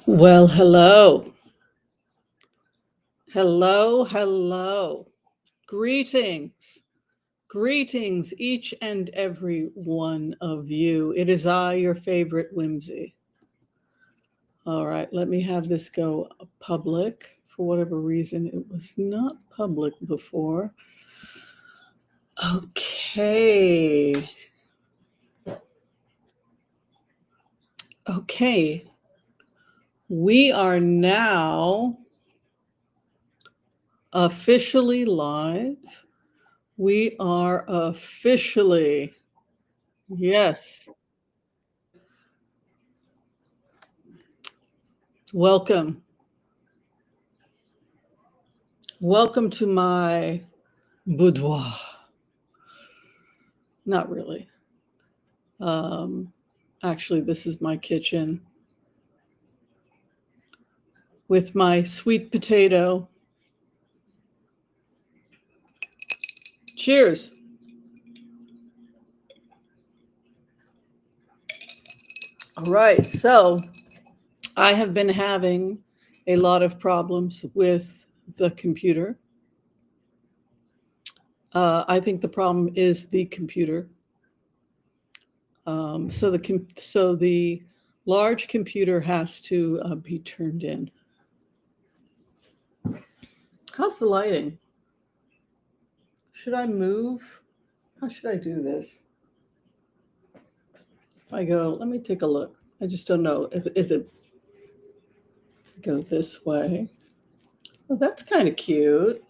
Well, hello. Hello, hello. Greetings. Greetings, each and every one of you. It is I, your favorite Whimsy. All right, let me have this go public. For whatever reason, it was not public before. Okay. Okay. We are now officially live. We are officially, yes. Welcome. Welcome to my boudoir. Not really. Um, Actually, this is my kitchen with my sweet potato. Cheers. All right. So I have been having a lot of problems with the computer. I think the problem is the computer. So the large computer has to be turned in. How's the lighting? Should I move? How should I do this? If I go, let me take a look. I just don't know. Is it go this way? Well, that's kind of cute.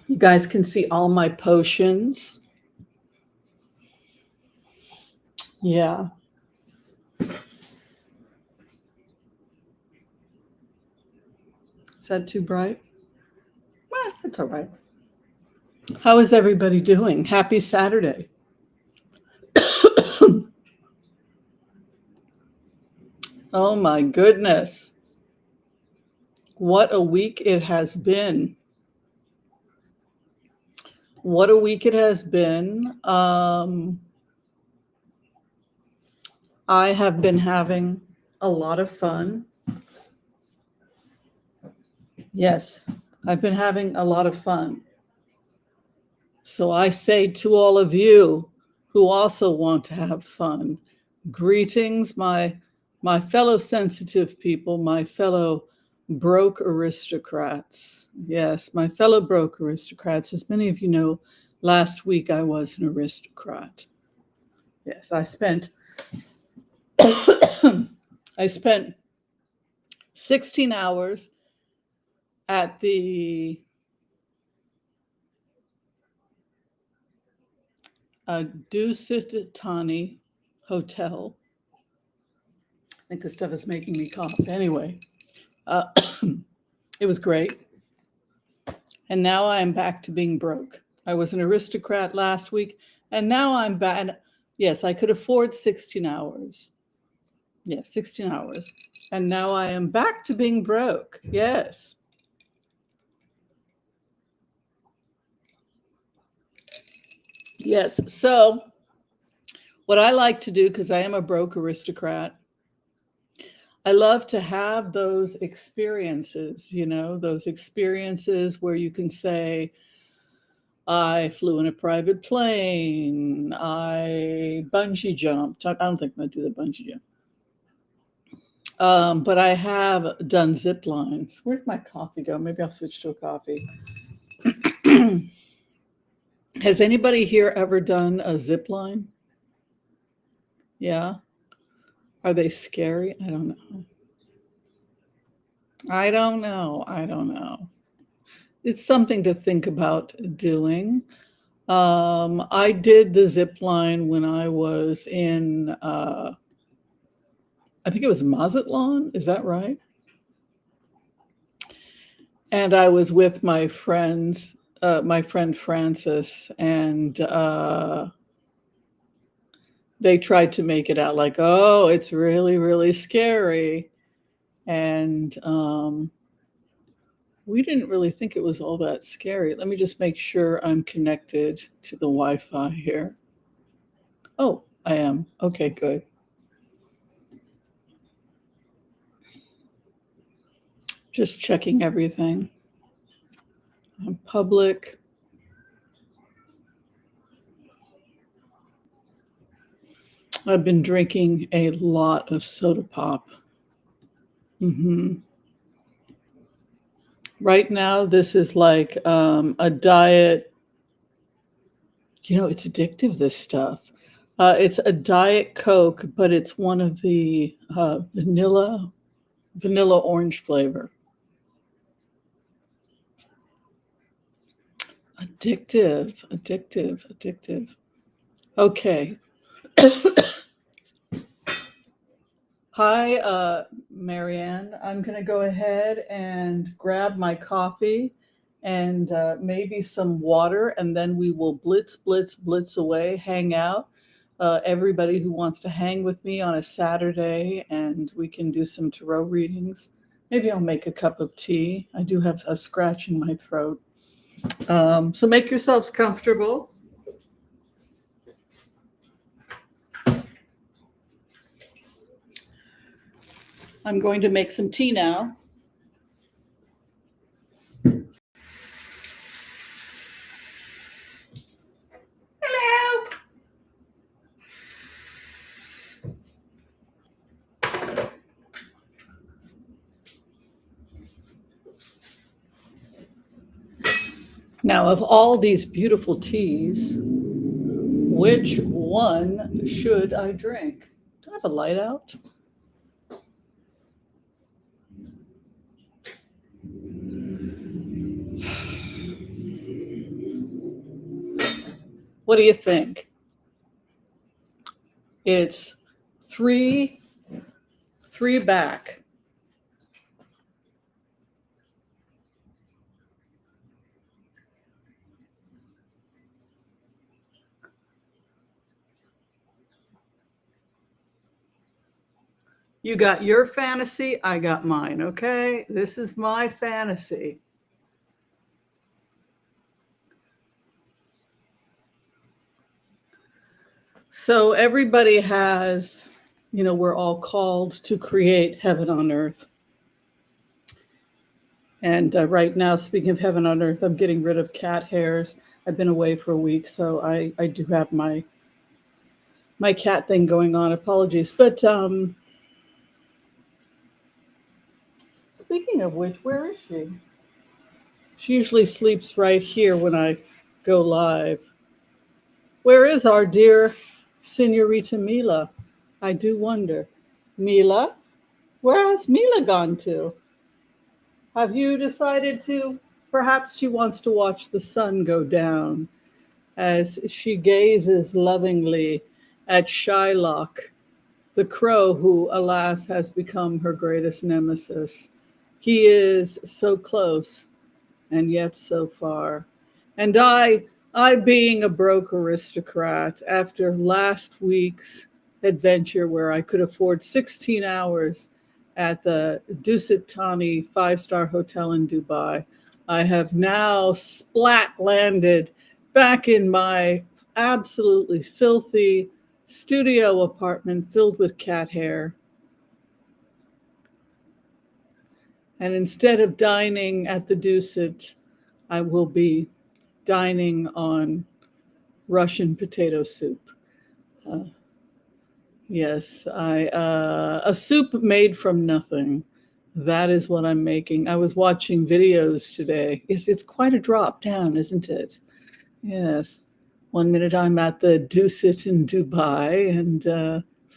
You guys can see all my potions. Yeah. Is that too bright? Well, it's all right. How is everybody doing? Happy Saturday. Oh my goodness. What a week it has been. What a week it has been. I have been having a lot of fun. Yes, I've been having a lot of fun. So I say to all of you who also want to have fun, greetings, my fellow sensitive people, my fellow broke aristocrats. Yes, my fellow broke aristocrats. As many of you know, last week I was an aristocrat. Yes, I spent I spent 16 hours at the Dusitani Hotel. I think this stuff is making me cough. Anyway, uh, it was great. And now I am back to being broke. I was an aristocrat last week, and now I'm back. Yes, I could afford 16 hours. Yes, 16 hours. And now I am back to being broke. Yes. Yes. So, what I like to do, because I am a broke aristocrat, I love to have those experiences, those experiences where you can say, I flew in a private plane. I bungee jumped. I don't think I'm going to do the bungee jump. But I have done zip lines. Where'd my coffee go? Maybe I'll switch to a coffee. Has anybody here ever done a zip line? Yeah. Are they scary? I don't know. I don't know. I don't know. It's something to think about doing. I did the zip line when I was in, I think it was Mazatlan. Is that right? And I was with my friends, my friend Francis, and they tried to make it out like, oh, it's really, really scary. And we didn't really think it was all that scary. Let me just make sure I'm connected to the Wi-Fi here. Oh, I am. Okay, good. Just checking everything. Public. I've been drinking a lot of soda pop. hmm Right now, this is like a diet. It's addictive, this stuff. It's a Diet Coke, but it's one of the vanilla orange flavor. Addictive, addictive, addictive. Okay. Hi, Marianne. I'm going to go ahead and grab my coffee and maybe some water, and then we will blitz, blitz, blitz away, hang out. Everybody who wants to hang with me on a Saturday, and we can do some tarot readings. Maybe I'll make a cup of tea. I do have a scratch in my throat. So make yourselves comfortable. I'm going to make some tea now. Hello. Now, of all these beautiful teas, which one should I drink? Do I have a light out? What do you think? It's three back. You got your fantasy, I got mine, okay? This is my fantasy. So everybody has, we're all called to create heaven on earth. And right now, speaking of heaven on earth, I'm getting rid of cat hairs. I've been away for a week, so I do have my cat thing going on. Apologies. But speaking of which, where is she? She usually sleeps right here when I go live. Where is our dear Senorita Mila? I do wonder. Mila? Where has Mila gone to? Have you decided to? Perhaps she wants to watch the sun go down as she gazes lovingly at Shylock, the crow who, alas, has become her greatest nemesis. He is so close and yet so far. And I being a broke aristocrat, after last week's adventure where I could afford 16 hours at the Dusit Thani 5-star hotel in Dubai, I have now splat landed back in my absolutely filthy studio apartment filled with cat hair. And instead of dining at the Dusit, I will be dining on Russian potato soup. Yes, a soup made from nothing. That is what I'm making. I was watching videos today. It's quite a drop down, isn't it? Yes. 1 minute I'm at the Dusit in Dubai and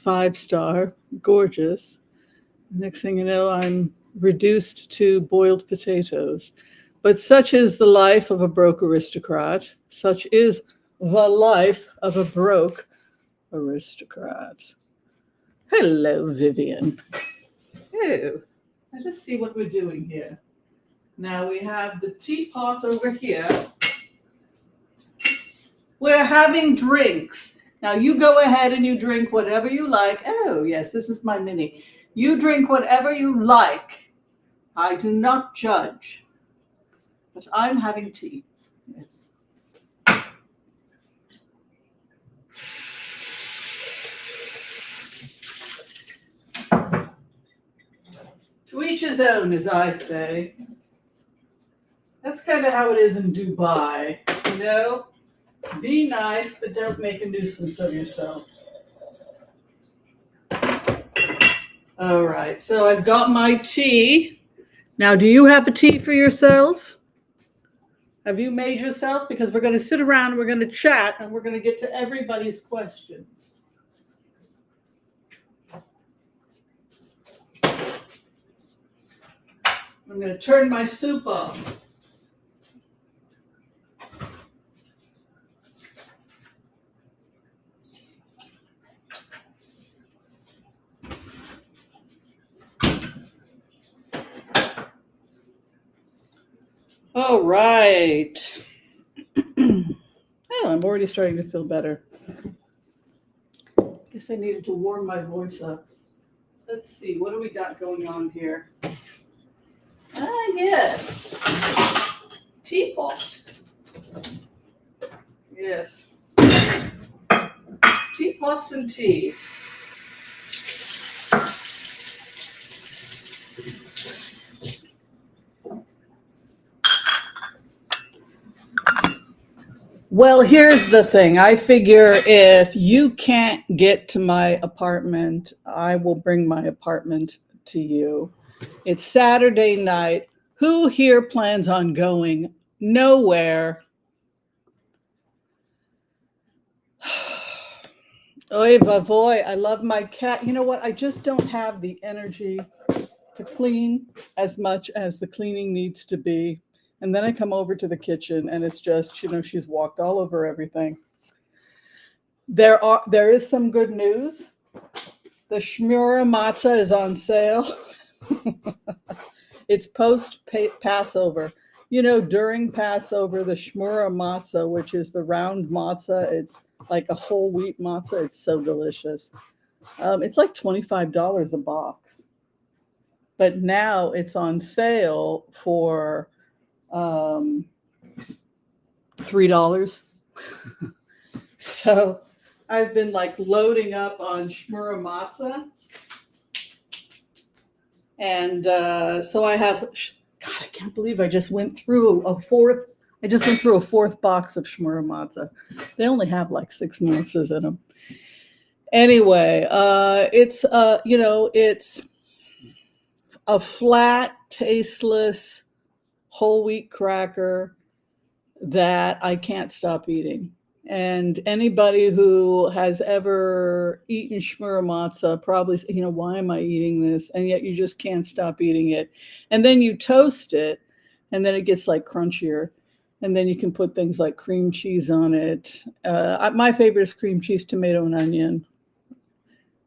5-star, gorgeous. Next thing you know, I'm reduced to boiled potatoes. But such is the life of a broke aristocrat. Such is the life of a broke aristocrat. Hello, Vivian. Oh, let's see what we're doing here. Now we have the teapot over here. We're having drinks. Now you go ahead and you drink whatever you like. Oh, yes, this is my mini. You drink whatever you like. I do not judge. But I'm having tea. Yes. each his own, as I say. That's kind of how it is in Dubai, you know? Be nice, but don't make a nuisance of yourself. All right, so I've got my tea. Now, do you have a tea for yourself? Have you made yourself? Because we're going to sit around, and we're going to chat, and we're going to get to everybody's questions. I'm going to turn my soup off. All right. Oh, I'm already starting to feel better. Guess I needed to warm my voice up. Let's see, what do we got going on here? Yes. Teapot. Yes. Teapots and tea. Well, here's the thing. I figure if you can't get to my apartment, I will bring my apartment to you. It's Saturday night. Who here plans on going nowhere? Oy vavoy, I love my cat. You know what? I just don't have the energy to clean as much as the cleaning needs to be. And then I come over to the kitchen and it's just, you know, she's walked all over everything. There is some good news. The Shmura matzah is on sale. It's post-Passover. You know, during Passover, the Shmura matzah, which is the round matzah, it's like a whole wheat matzah. It's so delicious. It's like $25 a box. But now it's on sale for $3. So I've been like loading up on Shmura matzah. And so I have, God, I can't believe I just went through a fourth box of Shmura matzah. They only have like 6 matzahs in them. Anyway, it's a flat, tasteless, whole wheat cracker that I can't stop eating. And anybody who has ever eaten Shmura matzah probably, you know, why am I eating this? And yet you just can't stop eating it. And then you toast it, and then it gets like crunchier. And then you can put things like cream cheese on it. My favorite is cream cheese, tomato, and onion.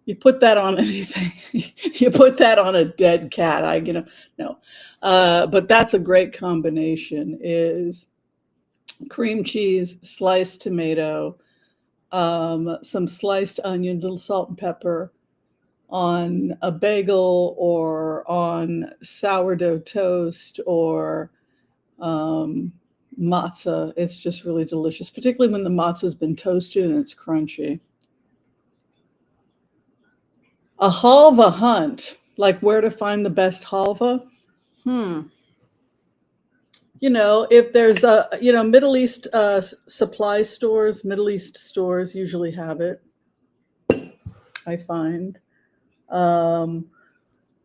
You put that on anything. You put that on a dead cat. No. But that's a great combination, is cream cheese, sliced tomato, some sliced onion, little salt and pepper on a bagel or on sourdough toast or matzah. It's just really delicious, particularly when the matzah's been toasted and it's crunchy. A halva hunt, like where to find the best halva? You know, if there's Middle East supply stores, Middle East stores usually have it, I find.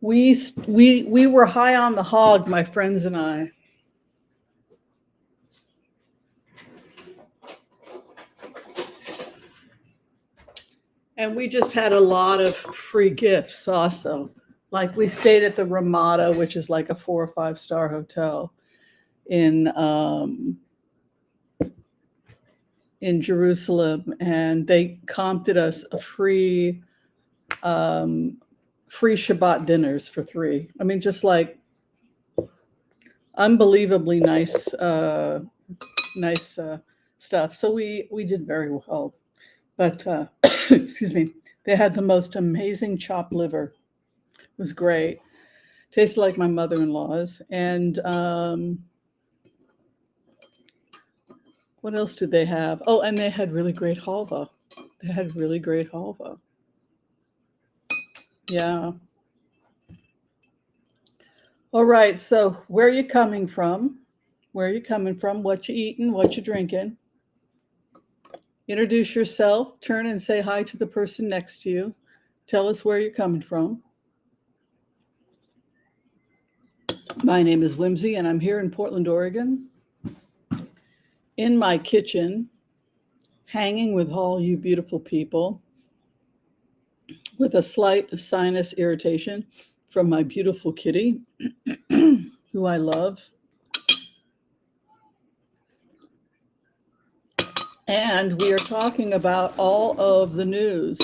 We were high on the hog, my friends and I. And we just had a lot of free gifts also. Like we stayed at the Ramada, which is like a 4 or 5 star hotel in Jerusalem, and they comped us a free Shabbat dinners for 3. I mean, just like unbelievably nice stuff. So we did very well. But excuse me, they had the most amazing chopped liver. It was great. Tasted like my mother-in-law's. And what else did they have? Oh, and they had really great halva. Yeah. All right, so where are you coming from? Where are you coming from? What you eating? What you drinking? Introduce yourself. Turn and say hi to the person next to you. Tell us where you're coming from. My name is Whimsy, and I'm here in Portland, Oregon, in my kitchen, hanging with all you beautiful people, with a slight sinus irritation from my beautiful kitty, who I love. And we are talking about all of the news.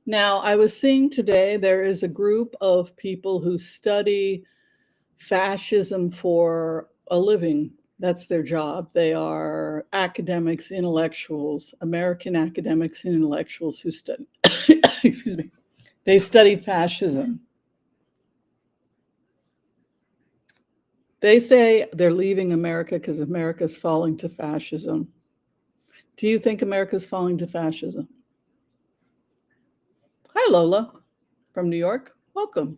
Now, I was seeing today there is a group of people who study fascism for a living. That's their job. They are academics, intellectuals, American academics and intellectuals who study, excuse me, they study fascism. They say they're leaving America because America's falling to fascism. Do you think America's falling to fascism? Hi, Lola from New York. Welcome.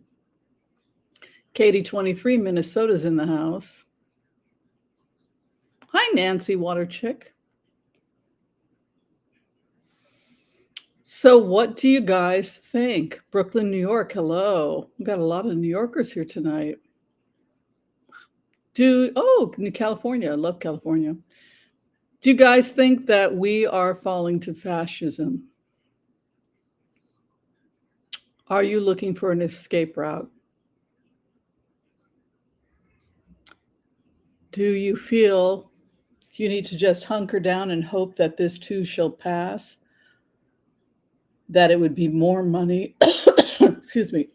Katie, 23, Minnesota's in the house. Hi, Nancy Waterchick. So what do you guys think? Brooklyn, New York, hello. We've got a lot of New Yorkers here tonight. California, I love California. Do you guys think that we are falling to fascism? Are you looking for an escape route? Do you feel you need to just hunker down and hope that this too shall pass? That it would be more money, excuse me,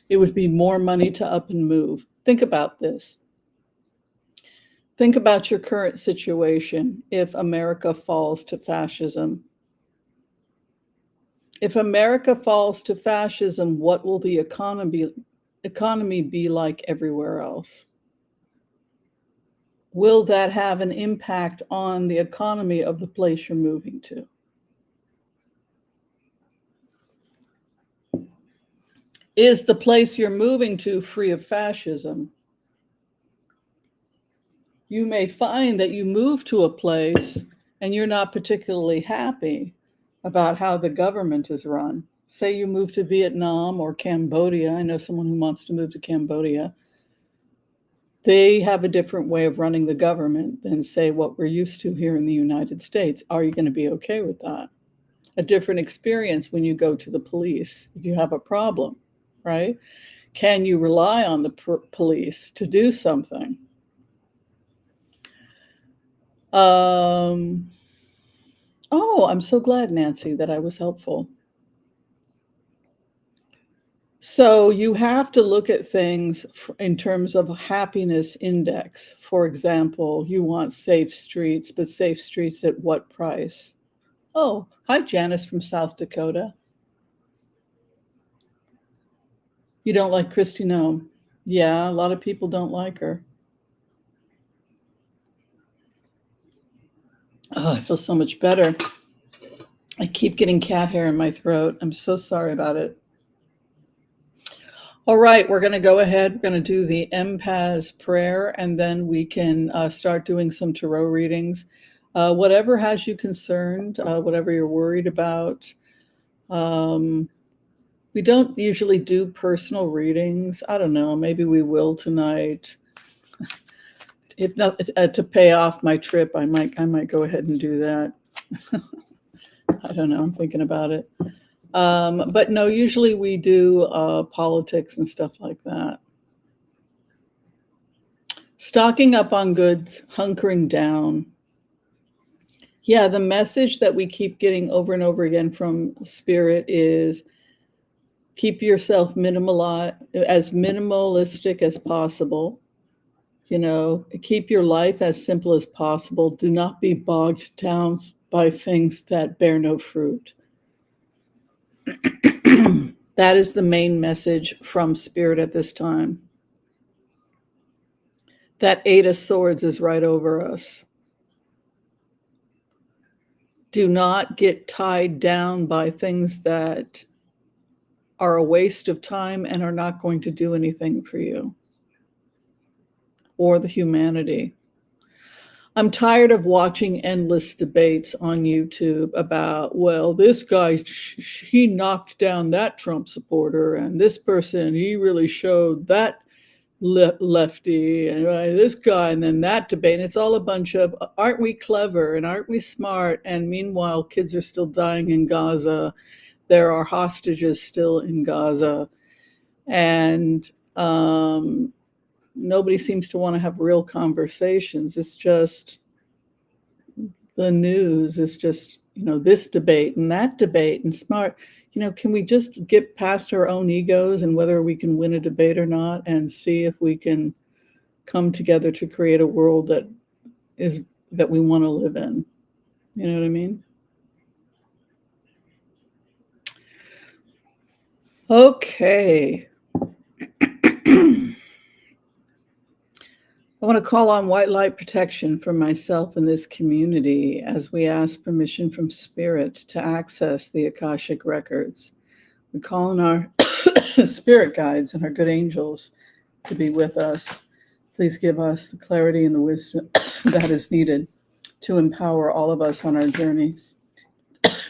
it would be more money to up and move. Think about this. Think about your current situation if America falls to fascism. If America falls to fascism, what will the economy be like everywhere else? Will that have an impact on the economy of the place you're moving to? Is the place you're moving to free of fascism? You may find that you move to a place and you're not particularly happy about how the government is run. Say you move to Vietnam or Cambodia. I know someone who wants to move to Cambodia. They have a different way of running the government than, say, what we're used to here in the United States. Are you going to be okay with that? A different experience when you go to the police if you have a problem, right? Can you rely on the police to do something? Oh, I'm so glad, Nancy, that I was helpful. So you have to look at things in terms of a happiness index. For example, you want safe streets, but safe streets at what price? Oh, hi, Janice from South Dakota. You don't like Kristi Noem? Yeah, a lot of people don't like her. Oh, I feel so much better. I keep getting cat hair in my throat. I'm so sorry about it. All right, we're going to go ahead. We're going to do the empath's prayer, and then we can start doing some tarot readings. Whatever has you concerned, whatever you're worried about. We don't usually do personal readings. I don't know. Maybe we will tonight. If not, to pay off my trip, I might go ahead and do that. I don't know. I'm thinking about it. But no, usually we do politics and stuff like that. Stocking up on goods, hunkering down. Yeah, the message that we keep getting over and over again from Spirit is keep yourself as minimalistic as possible. You know, keep your life as simple as possible. Do not be bogged down by things that bear no fruit. That is the main message from Spirit at this time. That Eight of Swords is right over us. Do not get tied down by things that are a waste of time and are not going to do anything for you. or the humanity. I'm tired of watching endless debates on YouTube about, well, this guy, he knocked down that Trump supporter, and this person, he really showed that lefty, and this guy, and then that debate. And it's all a bunch of, aren't we clever and aren't we smart? And meanwhile, kids are still dying in Gaza. There are hostages still in Gaza. And nobody seems to want to have real conversations. It's just the news is just, this debate and that debate and smart. Can we just get past our own egos and whether we can win a debate or not, and see if we can come together to create a world that we want to live in? You know what I mean? Okay. I want to call on white light protection for myself and this community as we ask permission from Spirit to access the Akashic records. We call on our spirit guides and our good angels to be with us. Please give us the clarity and the wisdom that is needed to empower all of us on our journeys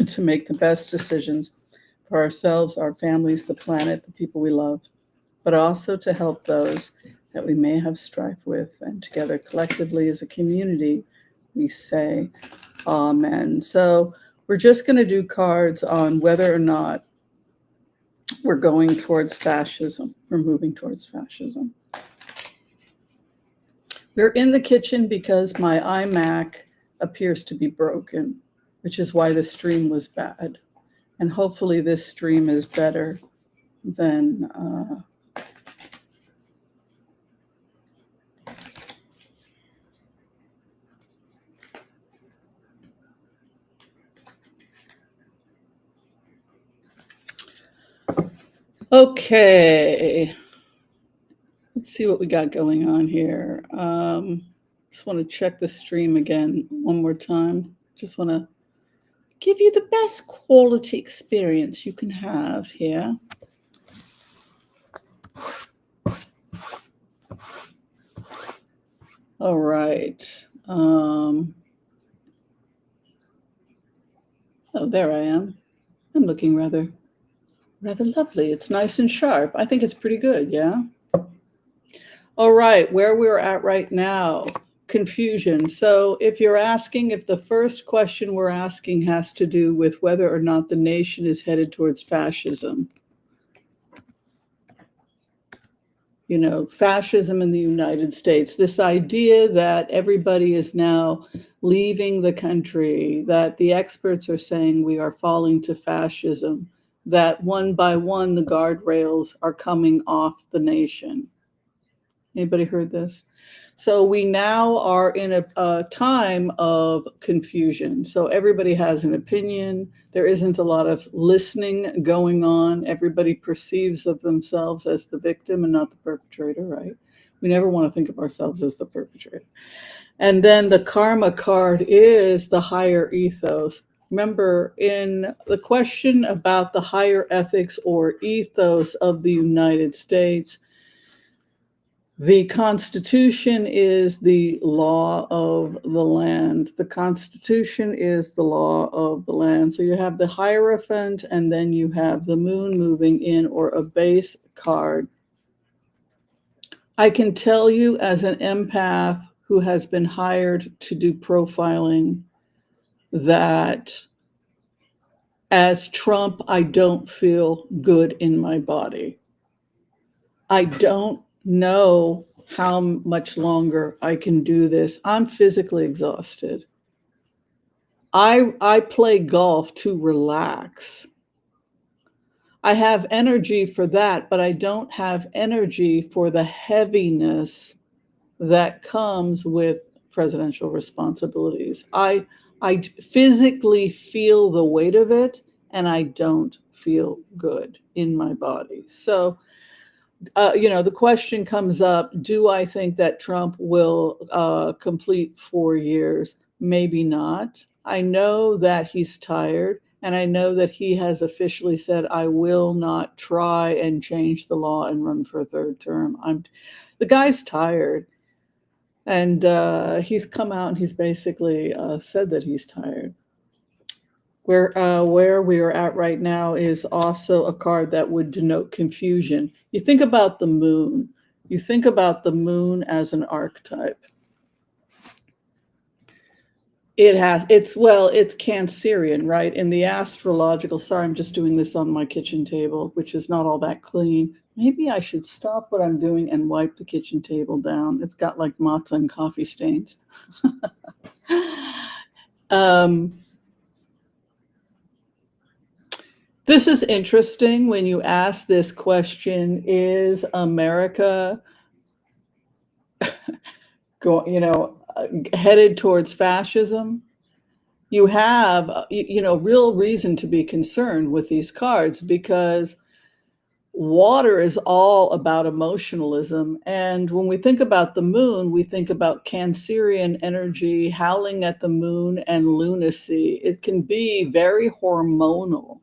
to make the best decisions for ourselves, our families, the planet, the people we love, but also to help those that we may have strife with. And together, collectively, as a community, we say amen. So we're just going to do cards on whether or not we're going towards fascism. We're moving towards fascism. We're in the kitchen because my iMac appears to be broken, which is why the stream was bad. And hopefully this stream is better than okay. Let's see what we got going on here. Just want to check the stream again one more time. Just want to give you the best quality experience you can have here. All right. Oh, there I am. I'm looking rather lovely. It's nice and sharp. I think it's pretty good, yeah? All right, where we're at right now, confusion. So if you're asking, if the first question we're asking has to do with whether or not the nation is headed towards fascism, fascism in the United States, this idea that everybody is now leaving the country, that the experts are saying we are falling to fascism, that one by one the guardrails are coming off the nation. Anybody heard this? So we now are in a time of confusion. So everybody has an opinion. There isn't a lot of listening going on. Everybody perceives of themselves as the victim and not the perpetrator, right? We never want to think of ourselves as the perpetrator. And then the karma card is the higher ethos. Remember, in the question about the higher ethics or ethos of the United States, the Constitution is the law of the land. The Constitution is the law of the land. So you have the Hierophant, and then you have the moon moving in, or a base card. I can tell you as an empath who has been hired to do profiling that as Trump, I don't feel good in my body. I don't know how much longer I can do this. I'm physically exhausted. I play golf to relax. I have energy for that, but I don't have energy for the heaviness that comes with presidential responsibilities. I physically feel the weight of it, and I don't feel good in my body. So the question comes up, do I think that Trump will complete 4 years? Maybe not. I know that he's tired, and I know that he has officially said, I will not try and change the law and run for a third term. The guy's tired. And he's come out and he's basically said that he's tired. Where we are at right now is also a card that would denote confusion. You think about the moon. You think about the moon as an archetype. It's Cancerian, right? In the astrological, sorry, I'm just doing this on my kitchen table, which is not all that clean. Maybe I should stop what I'm doing and wipe the kitchen table down. It's got like moths and coffee stains. um, this is interesting when you ask this question, is America headed towards fascism? You have, real reason to be concerned with these cards because water is all about emotionalism. And when we think about the moon, we think about Cancerian energy howling at the moon and lunacy. It can be very hormonal,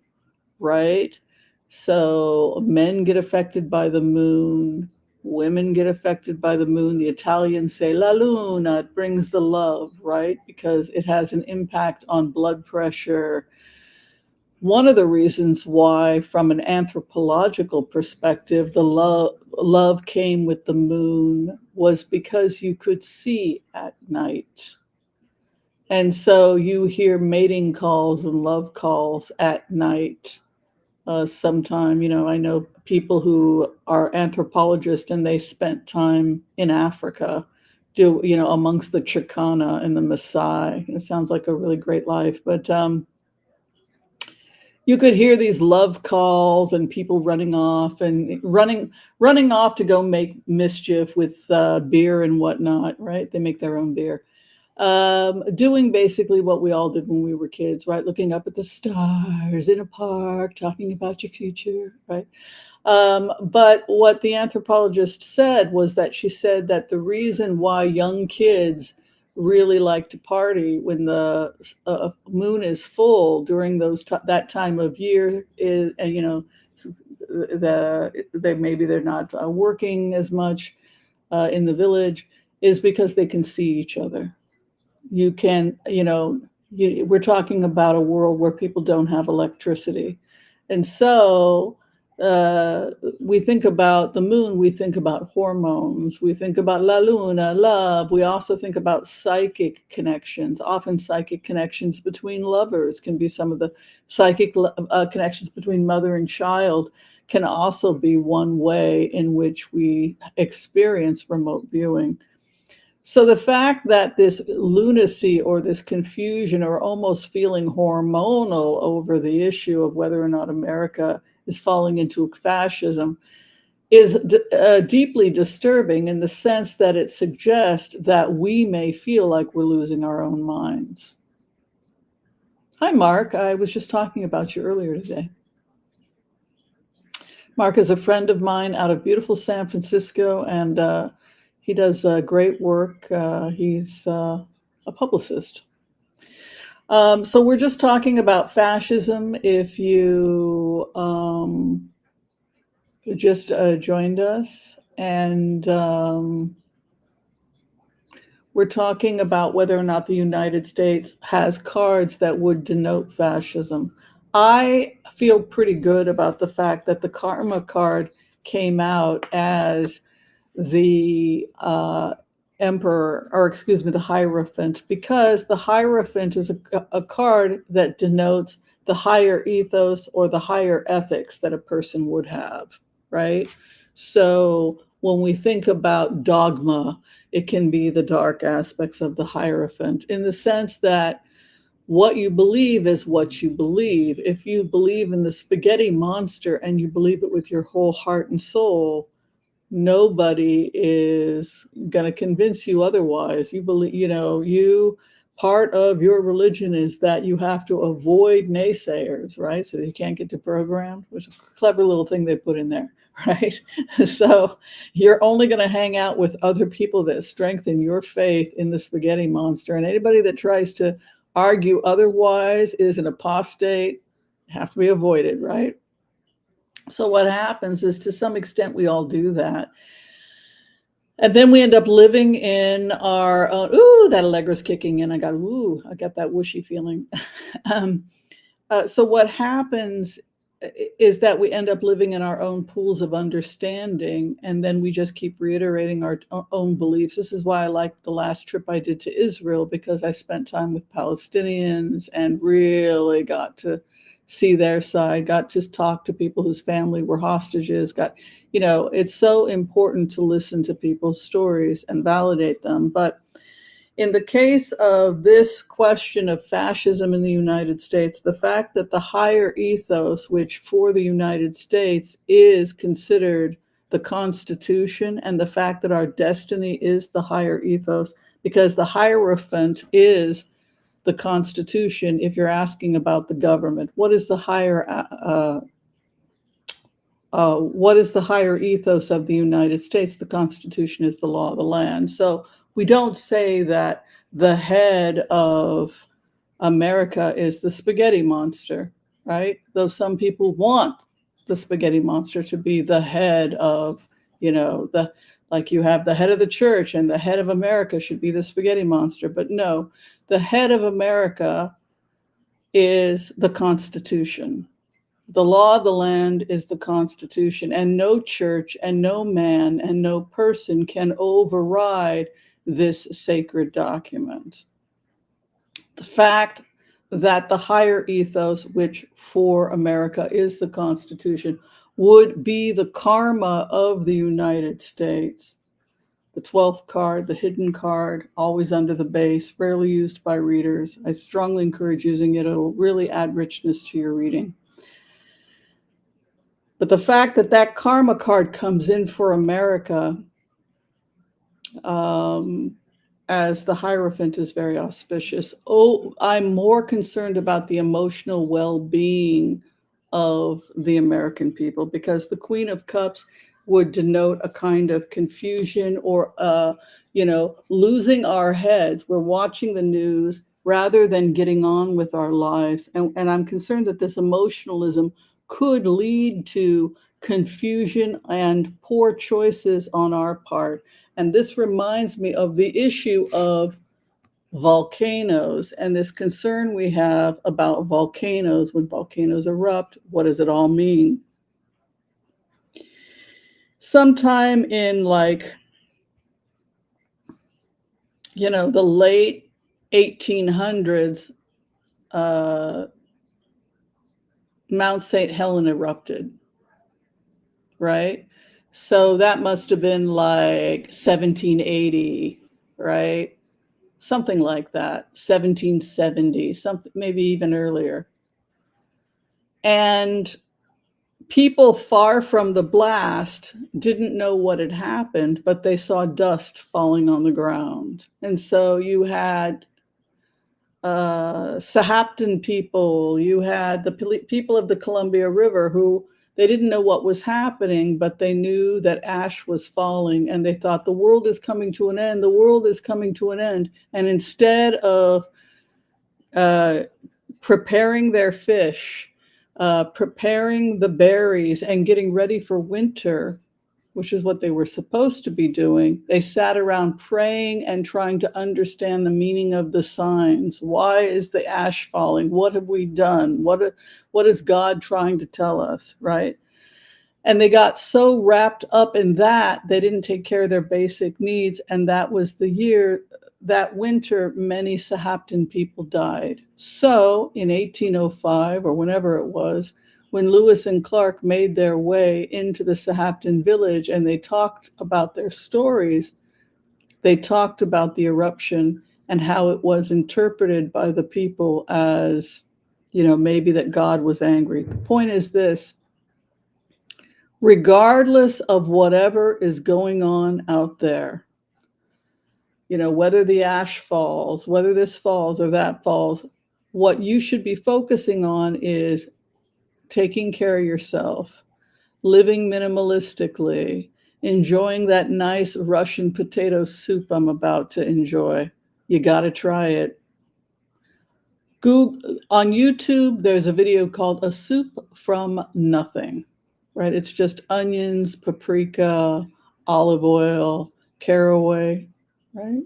right? So men get affected by the moon, women get affected by the moon. The Italians say la luna, it brings the love, right? Because it has an impact on blood pressure. One of the reasons why, from an anthropological perspective, the love came with the moon was because you could see at night. And so you hear mating calls and love calls at night. Sometime, I know people who are anthropologists and they spent time in Africa, amongst the Chicana and the Maasai. It sounds like a really great life, but you could hear these love calls and people running off to go make mischief with beer and whatnot, right? They make their own beer. Doing basically what we all did when we were kids, right? Looking up at the stars in a park, talking about your future, right? But what the anthropologist said was that she said that the reason why young kids really like to party when the moon is full during that time of year is, maybe they're not working as much in the village, is because they can see each other. You can, we're talking about a world where people don't have electricity. And so we think about the moon, we think about hormones, we think about la luna, love. We also think about psychic connections. Often psychic connections between lovers can be some of the psychic connections between mother and child can also be one way in which we experience remote viewing. So the fact that this lunacy or this confusion or almost feeling hormonal over the issue of whether or not America is falling into fascism is deeply disturbing in the sense that it suggests that we may feel like we're losing our own minds. Hi, Mark. I was just talking about you earlier today. Mark is a friend of mine out of beautiful San Francisco, and he does great work. He's a publicist. So we're just talking about fascism. If you just joined us, and we're talking about whether or not the United States has cards that would denote fascism. I feel pretty good about the fact that the karma card came out as the emperor, or excuse me, the Hierophant, because the Hierophant is a card that denotes the higher ethos or the higher ethics that a person would have, right? So when we think about dogma, it can be the dark aspects of the Hierophant in the sense that what you believe is what you believe. If you believe in the spaghetti monster and you believe it with your whole heart and soul, nobody is going to convince you otherwise. You believe, part of your religion is that you have to avoid naysayers, right? So you can't get deprogrammed, which is a clever little thing they put in there, right? So you're only going to hang out with other people that strengthen your faith in the spaghetti monster. And anybody that tries to argue otherwise is an apostate, have to be avoided, right? So what happens is, to some extent, we all do that. And then we end up living in our own. Ooh, that Allegra's kicking in. I got that whooshy feeling. um, so what happens is that we end up living in our own pools of understanding, and then we just keep reiterating our own beliefs. This is why I liked the last trip I did to Israel, because I spent time with Palestinians and really got to see their side, got to talk to people whose family were hostages, it's so important to listen to people's stories and validate them. But in the case of this question of fascism in the United States, the fact that the higher ethos, which for the United States is considered the Constitution, and the fact that our destiny is the higher ethos, because the Hierophant is the Constitution. If you're asking about the government, what is the higher ethos of the United States? The Constitution is the law of the land. So we don't say that the head of America is the spaghetti monster, right? Though some people want the spaghetti monster to be the head of, like you have the head of the church and the head of America should be the spaghetti monster. But no, the head of America is the Constitution. The law of the land is the Constitution, and no church and no man and no person can override this sacred document. The fact that the higher ethos, which for America is the Constitution, would be the karma of the United States. The 12th card, the hidden card, always under the base, rarely used by readers. I strongly encourage using it. It'll really add richness to your reading. But the fact that that karma card comes in for America as the Hierophant is very auspicious. Oh, I'm more concerned about the emotional well-being of the American people, because the Queen of Cups would denote a kind of confusion or, losing our heads. We're watching the news rather than getting on with our lives. And I'm concerned that this emotionalism could lead to confusion and poor choices on our part. And this reminds me of the issue of volcanoes and this concern we have about volcanoes. When volcanoes erupt, what does it all mean? Sometime in the late 1800s, Mount St. Helens erupted, right? So that must have been like 1780, right? Something like that, 1770, something, maybe even earlier. And people far from the blast didn't know what had happened, but they saw dust falling on the ground. And so you had Sahaptin people, you had the people of the Columbia River who they didn't know what was happening, but they knew that ash was falling, and they thought the world is coming to an end. The world is coming to an end. And instead of preparing their fish, preparing the berries, and getting ready for winter, which is what they were supposed to be doing, they sat around praying and trying to understand the meaning of the signs. Why is the ash falling? What have we done? What is God trying to tell us, right? And they got so wrapped up in that, they didn't take care of their basic needs. And that was the year, that winter, many Sahaptin people died. So in 1805, or whenever it was, when Lewis and Clark made their way into the Sahaptin village and they talked about their stories, they talked about the eruption and how it was interpreted by the people as, maybe that God was angry. The point is this: regardless of whatever is going on out there, whether the ash falls, whether this falls or that falls, what you should be focusing on is taking care of yourself, living minimalistically, enjoying that nice Russian potato soup I'm about to enjoy. You got to try it. Google, on YouTube, there's a video called A Soup from Nothing, right? It's just onions, paprika, olive oil, caraway, right?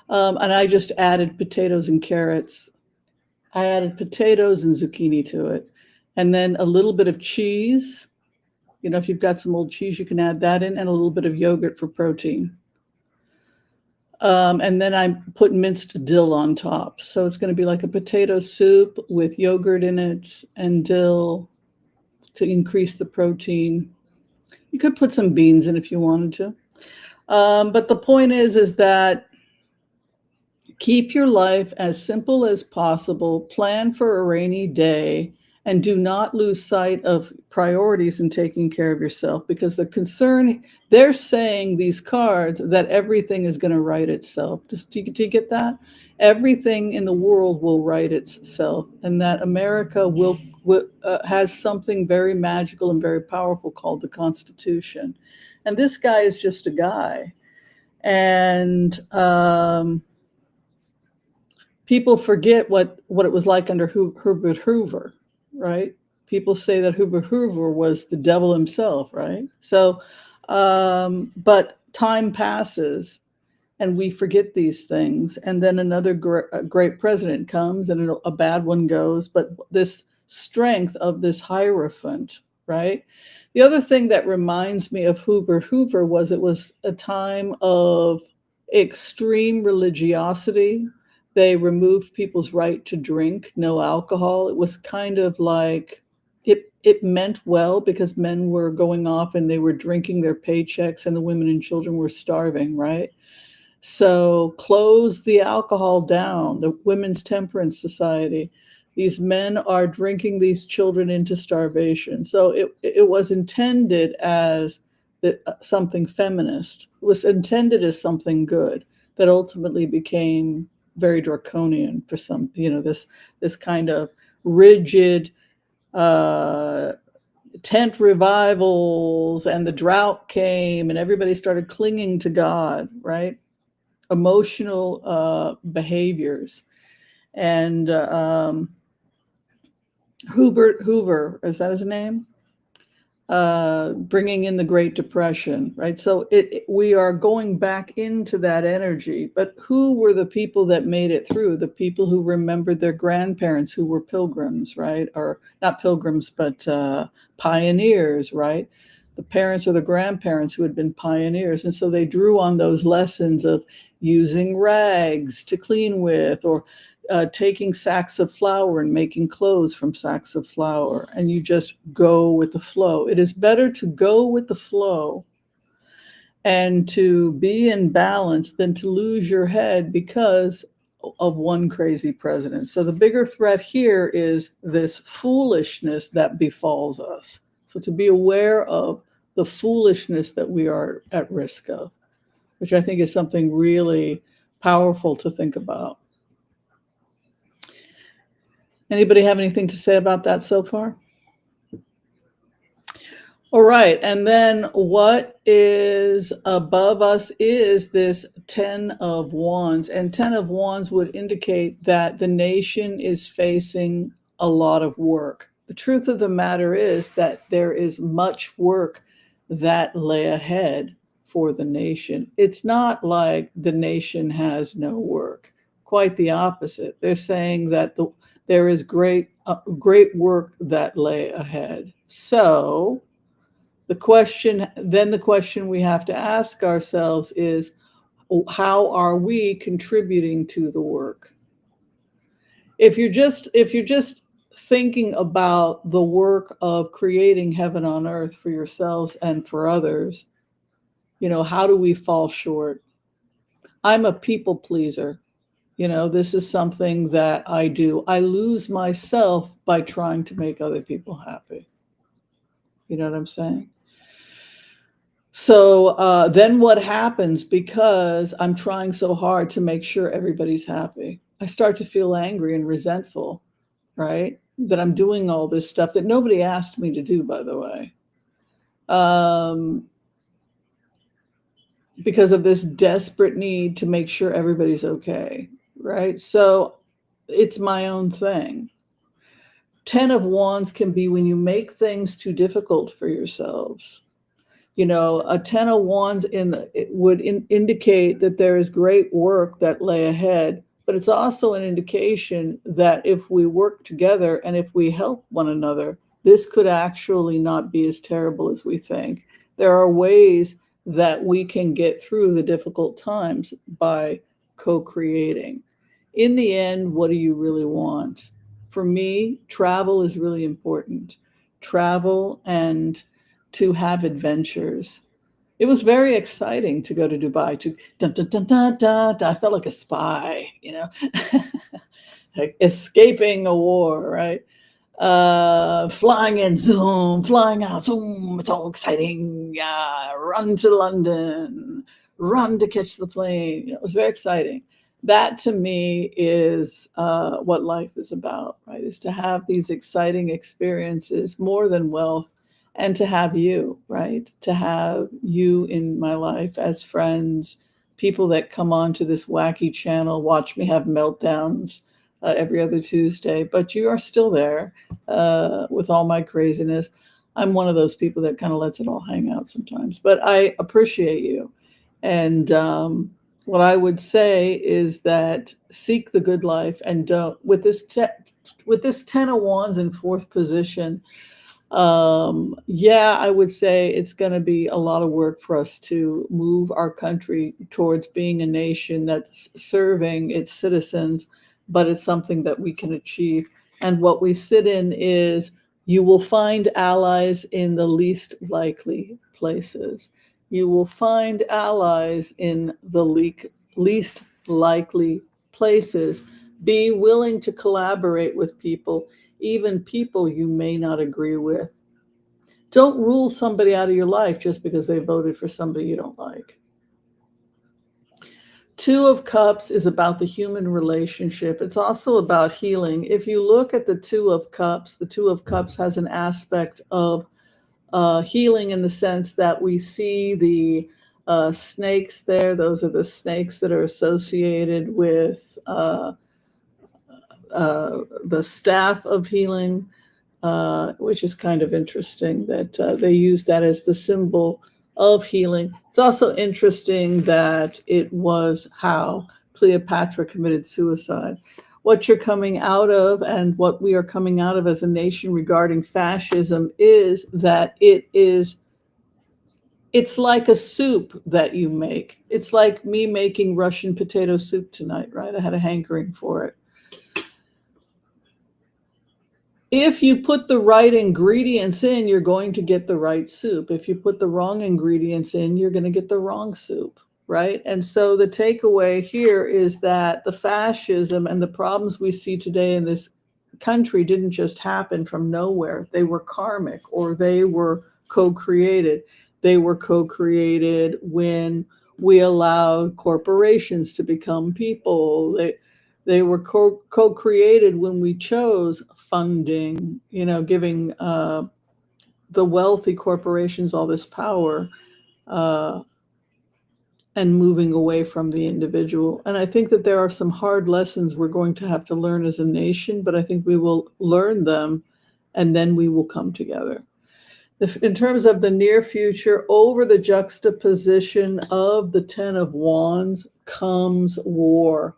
And I just added potatoes and carrots. I added potatoes and zucchini to it. And then a little bit of cheese. You know, if you've got some old cheese, you can add that in, and a little bit of yogurt for protein. And then I put minced dill on top. So it's going to be like a potato soup with yogurt in it and dill to increase the protein. You could put some beans in if you wanted to. But the point is that keep your life as simple as possible, plan for a rainy day, and do not lose sight of priorities in taking care of yourself, because the concern, they're saying, these cards, that everything is going to right itself. Do you get that? Everything in the world will right itself, and that America has something very magical and very powerful called the Constitution. And this guy is just a guy. And people forget what it was like under Herbert Hoover, right? People say that Herbert Hoover was the devil himself, right? So, but time passes and we forget these things. And then another great president comes and a bad one goes. But this strength of this Hierophant, right? The other thing that reminds me of Herbert Hoover was it was a time of extreme religiosity. They removed people's right to drink, no alcohol. It was kind of like, it meant well because men were going off and they were drinking their paychecks and the women and children were starving, right? So close the alcohol down, the Women's Temperance Society. These men are drinking these children into starvation. So it was intended as something feminist. It was intended as something good that ultimately became very draconian for some, this kind of rigid tent revivals, and the drought came and everybody started clinging to God, right? Emotional behaviors. And Hoover, is that his name? Bringing in the Great Depression, right? So we are going back into that energy. But who were the people that made it through? The people who remembered their grandparents who were pilgrims, right? Or not pilgrims, but pioneers, right? The parents or the grandparents who had been pioneers. And so they drew on those lessons of using rags to clean with, or taking sacks of flour and making clothes from sacks of flour, and you just go with the flow. It is better to go with the flow and to be in balance than to lose your head because of one crazy president. So the bigger threat here is this foolishness that befalls us. So to be aware of the foolishness that we are at risk of, which I think is something really powerful to think about. Anybody have anything to say about that so far? All right. And then what is above us is this 10 of Wands. And 10 of Wands would indicate that the nation is facing a lot of work. The truth of the matter is that there is much work that lay ahead for the nation. It's not like the nation has no work. Quite the opposite. They're saying that there is great work that lay ahead. So the question we have to ask ourselves is, how are we contributing to the work? If you're just thinking about the work of creating heaven on earth for yourselves and for others, how do we fall short? I'm a people pleaser. This is something that I do. I lose myself by trying to make other people happy. You know what I'm saying? So then what happens, because I'm trying so hard to make sure everybody's happy? I start to feel angry and resentful, right? That I'm doing all this stuff that nobody asked me to do, by the way. Because of this desperate need to make sure everybody's okay, right? So it's my own thing. 10 of Wands can be when you make things too difficult for yourselves. A 10 of wands it would indicate that there is great work that lay ahead, but it's also an indication that if we work together and if we help one another, this could actually not be as terrible as we think. There are ways that we can get through the difficult times by co-creating. In the end, what do you really want? For me, travel is really important. Travel and to have adventures. It was very exciting to go to Dubai. To dun, dun, dun, dun, dun, dun. I felt like a spy, like escaping a war, right? Flying in, zoom, flying out, zoom. It's all exciting. Yeah, run to London, run to catch the plane. It was very exciting. That to me is what life is about, right? Is to have these exciting experiences more than wealth, and to have you, right? To have you in my life as friends, people that come on to this wacky channel, watch me have meltdowns every other Tuesday, but you are still there with all my craziness. I'm one of those people that kind of lets it all hang out sometimes, but I appreciate you. And what I would say is that seek the good life and don't, with this 10 of wands in fourth position. Yeah, I would say it's going to be a lot of work for us to move our country towards being a nation that's serving its citizens, but it's something that we can achieve. And what we sit in is you will find allies in the least likely places. You will find allies in the least likely places. Be willing to collaborate with people, even people you may not agree with. Don't rule somebody out of your life just because they voted for somebody you don't like. Two of Cups is about the human relationship. It's also about healing. If you look at the Two of Cups has an aspect of healing in the sense that we see the snakes there. Those are the snakes that are associated with the staff of healing, which is kind of interesting that they use that as the symbol of healing. It's also interesting that it was how Cleopatra committed suicide. What you're coming out of and what we are coming out of as a nation regarding fascism is that it's like a soup that you make. It's like me making Russian potato soup tonight, right? I had a hankering for it. If you put the right ingredients in, you're going to get the right soup. If you put the wrong ingredients in, you're going to get the wrong soup, right? And so the takeaway here is that the fascism and the problems we see today in this country didn't just happen from nowhere. They were karmic, or they were co-created. They were co-created when we allowed corporations to become people. They were co-created when we chose funding, giving the wealthy corporations all this power uh, and moving away from the individual. And I think that there are some hard lessons we're going to have to learn as a nation, but I think we will learn them and then we will come together. In terms of the near future, over the juxtaposition of the 10 of wands comes war.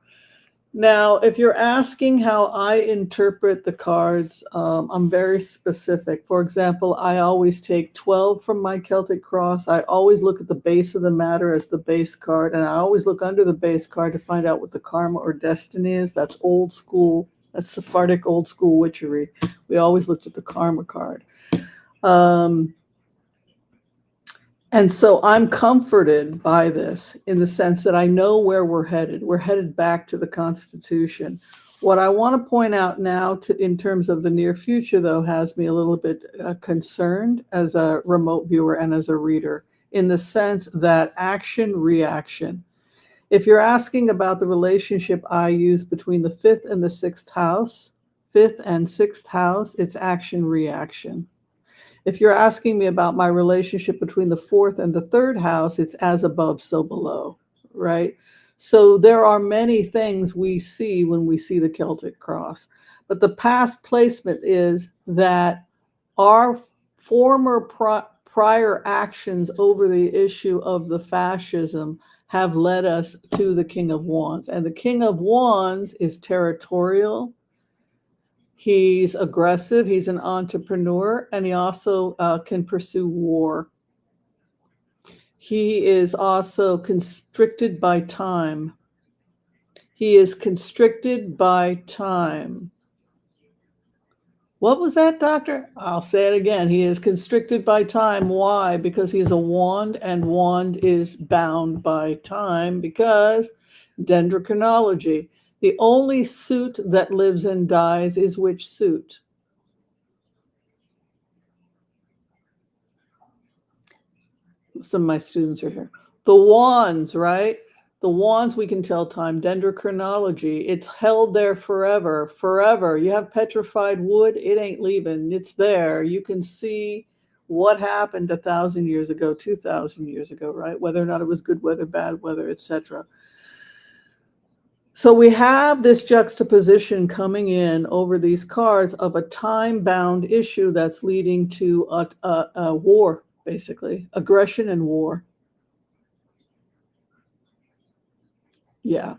Now, if you're asking how I interpret the cards, I'm very specific. For example, I always take 12 from my Celtic cross. I always look at the base of the matter as the base card, and I always look under the base card to find out what the karma or destiny is. That's old school. That's Sephardic old school witchery. We always looked at the karma card. And so I'm comforted by this in the sense that I know where we're headed. We're headed back to the Constitution. What I want to point out now in terms of the near future, though, has me a little bit concerned as a remote viewer and as a reader, in the sense that action, reaction. If you're asking about the relationship I use between the fifth and the sixth house, it's action, reaction. If you're asking me about my relationship between the fourth and the third house, it's as above, so below, right? So there are many things we see when we see the Celtic cross. But the past placement is that our former prior actions over the issue of the fascism have led us to the King of Wands. And the King of Wands is territorial. He's aggressive. He's an entrepreneur, and he also can pursue war. He is also constricted by time. He is constricted by time. What was that, doctor? I'll say it again. He is constricted by time. Why? Because he's a wand, and wand is bound by time because dendrochronology. The only suit that lives and dies is which suit? Some of my students are here. The wands, right? The wands, we can tell time. Dendrochronology, it's held there forever, forever. You have petrified wood, it ain't leaving. It's there. You can see what happened 1,000 years ago, 2,000 years ago, right? Whether or not it was good weather, bad weather, etc. So we have this juxtaposition coming in over these cards of a time-bound issue that's leading to a war, basically, aggression and war. Yeah.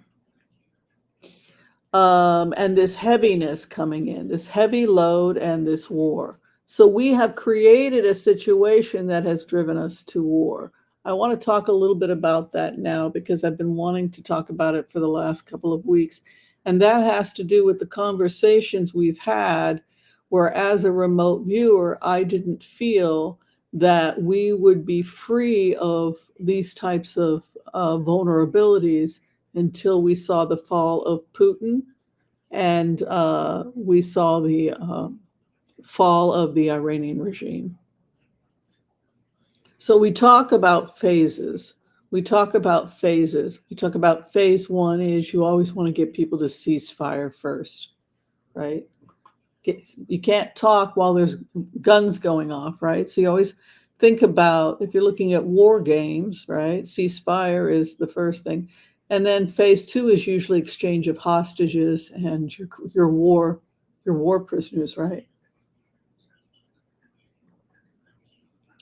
And this heaviness coming in, this heavy load and this war. So we have created a situation that has driven us to war. I want to talk a little bit about that now because I've been wanting to talk about it for the last couple of weeks. And that has to do with the conversations we've had where, as a remote viewer, I didn't feel that we would be free of these types of vulnerabilities until we saw the fall of Putin and we saw the fall of the Iranian regime. So we talk about phases. We talk about phases. We talk about phase one is you always want to get people to cease fire first, right? You can't talk while there's guns going off, right? So you always think about, if you're looking at war games, right? Ceasefire is the first thing. And then phase two is usually exchange of hostages and your war prisoners, right?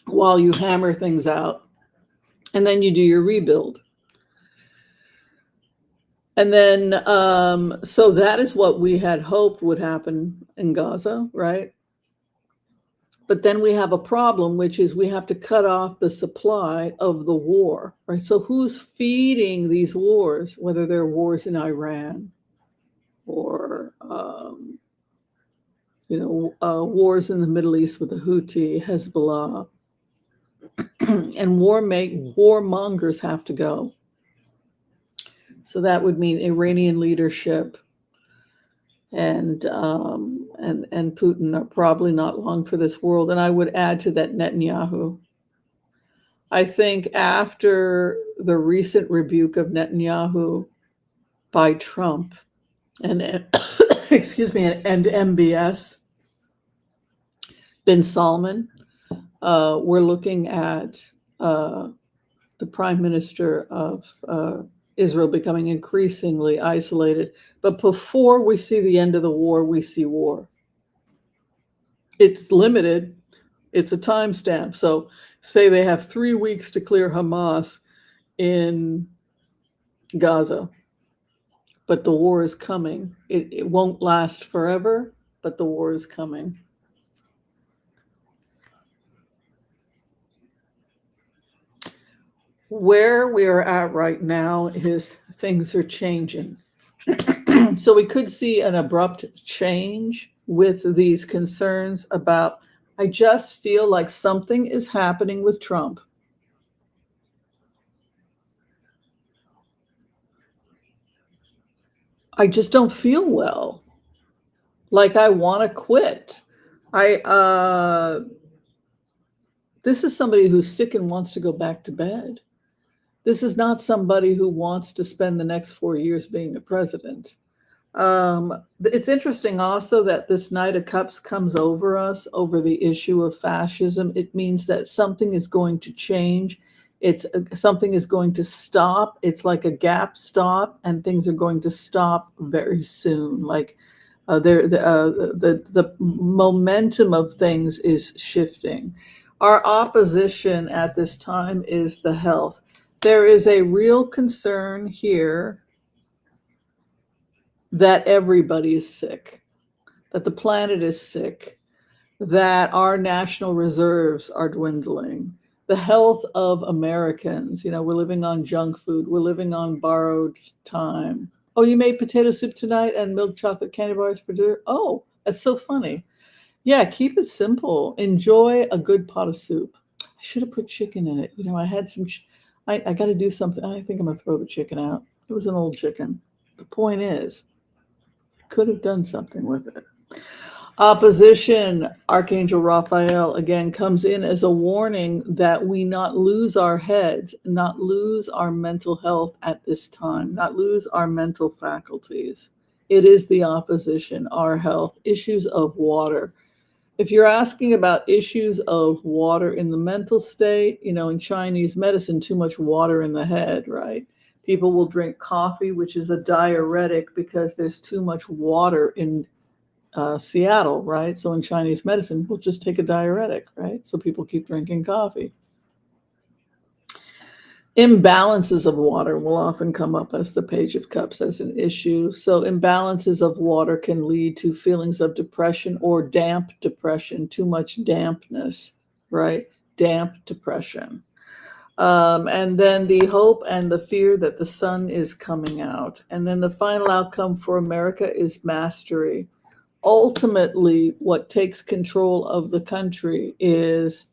While you hammer things out. And then you do your rebuild. And then, so that is what we had hoped would happen in Gaza, right? But then we have a problem, which is we have to cut off the supply of the war, right? So who's feeding these wars, whether they're wars in Iran or, wars in the Middle East with the Houthi, Hezbollah, and warmongers have to go. So that would mean Iranian leadership and Putin are probably not long for this world. And I would add to that Netanyahu. I think after the recent rebuke of Netanyahu by Trump and excuse me, and MBS, bin Salman, we're looking at the prime minister of Israel becoming increasingly isolated. But before we see the end of the war, we see war. It's limited. It's a timestamp. So say they have 3 weeks to clear Hamas in Gaza, but the war is coming. It won't last forever, but the war is coming. Where we are at right now is things are changing. So we could see an abrupt change with these concerns about, I just feel like something is happening with Trump. I just don't feel well. Like I want to quit. This is somebody who's sick and wants to go back to bed. This is not somebody who wants to spend the next 4 years being a president. It's interesting also that this Knight of Cups comes over us over the issue of fascism. It means that something is going to change. Something is going to stop. It's like a gap stop, and things are going to stop very soon. Like the momentum of things is shifting. Our opposition at this time is the health. There is a real concern here that everybody is sick, that the planet is sick, that our national reserves are dwindling, the health of Americans. We're living on junk food, we're living on borrowed time. Oh, you made potato soup tonight and milk chocolate candy bars for dinner? Oh, that's so funny. Yeah, keep it simple. Enjoy a good pot of soup. I should have put chicken in it. I had some. I got to do something. I think I'm gonna throw the chicken out. It was an old chicken. The point is, could have done something with it. Opposition, Archangel Raphael again comes in as a warning that we not lose our heads, not lose our mental health at this time, not lose our mental faculties. It is the opposition, our health, issues of water. If you're asking about issues of water in the mental state, in Chinese medicine, too much water in the head, right? People will drink coffee, which is a diuretic because there's too much water in Seattle, right? So in Chinese medicine, we'll just take a diuretic, right? So people keep drinking coffee. Imbalances of water will often come up as the Page of Cups as an issue. So imbalances of water can lead to feelings of depression or damp depression, too much dampness, right? Damp depression. And then the hope and the fear that the sun is coming out. And then the final outcome for America is mastery. Ultimately, what takes control of the country is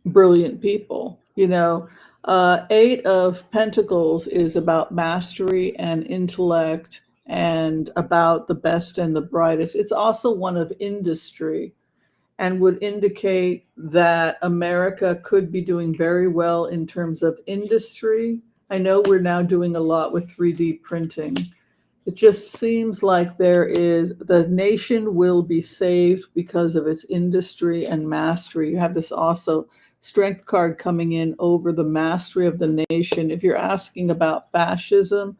brilliant people. Eight of Pentacles is about mastery and intellect and about the best and the brightest. It's also one of industry and would indicate that America could be doing very well in terms of industry. I know we're now doing a lot with 3D printing. It just seems like the nation will be saved because of its industry and mastery. You have this also strength card coming in over the mastery of the nation. If you're asking about fascism,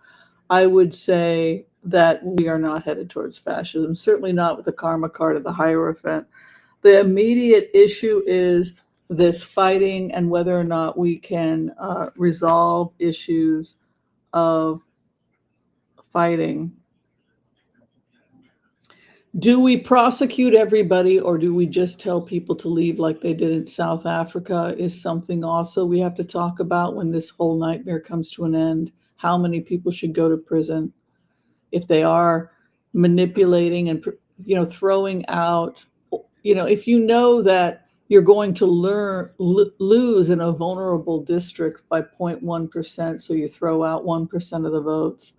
I would say that we are not headed towards fascism, certainly not with the karma card of the Hierophant. The immediate issue is this fighting and whether or not we can resolve issues of fighting. Do we prosecute everybody or do we just tell people to leave like they did in South Africa is something also we have to talk about when this whole nightmare comes to an end. How many people should go to prison if they are manipulating and throwing out, if you know that you're going to lose in a vulnerable district by 0.1%, so you throw out 1% of the votes,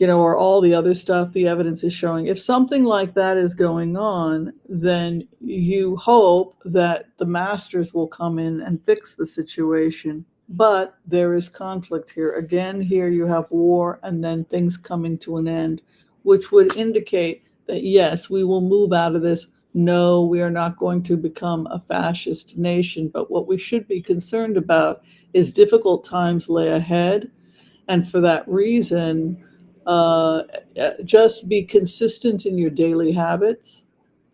or all the other stuff the evidence is showing. If something like that is going on, then you hope that the masters will come in and fix the situation. But there is conflict here. Again, here you have war and then things coming to an end, which would indicate that, yes, we will move out of this. No, we are not going to become a fascist nation. But what we should be concerned about is difficult times lay ahead. And for that reason, just be consistent in your daily habits.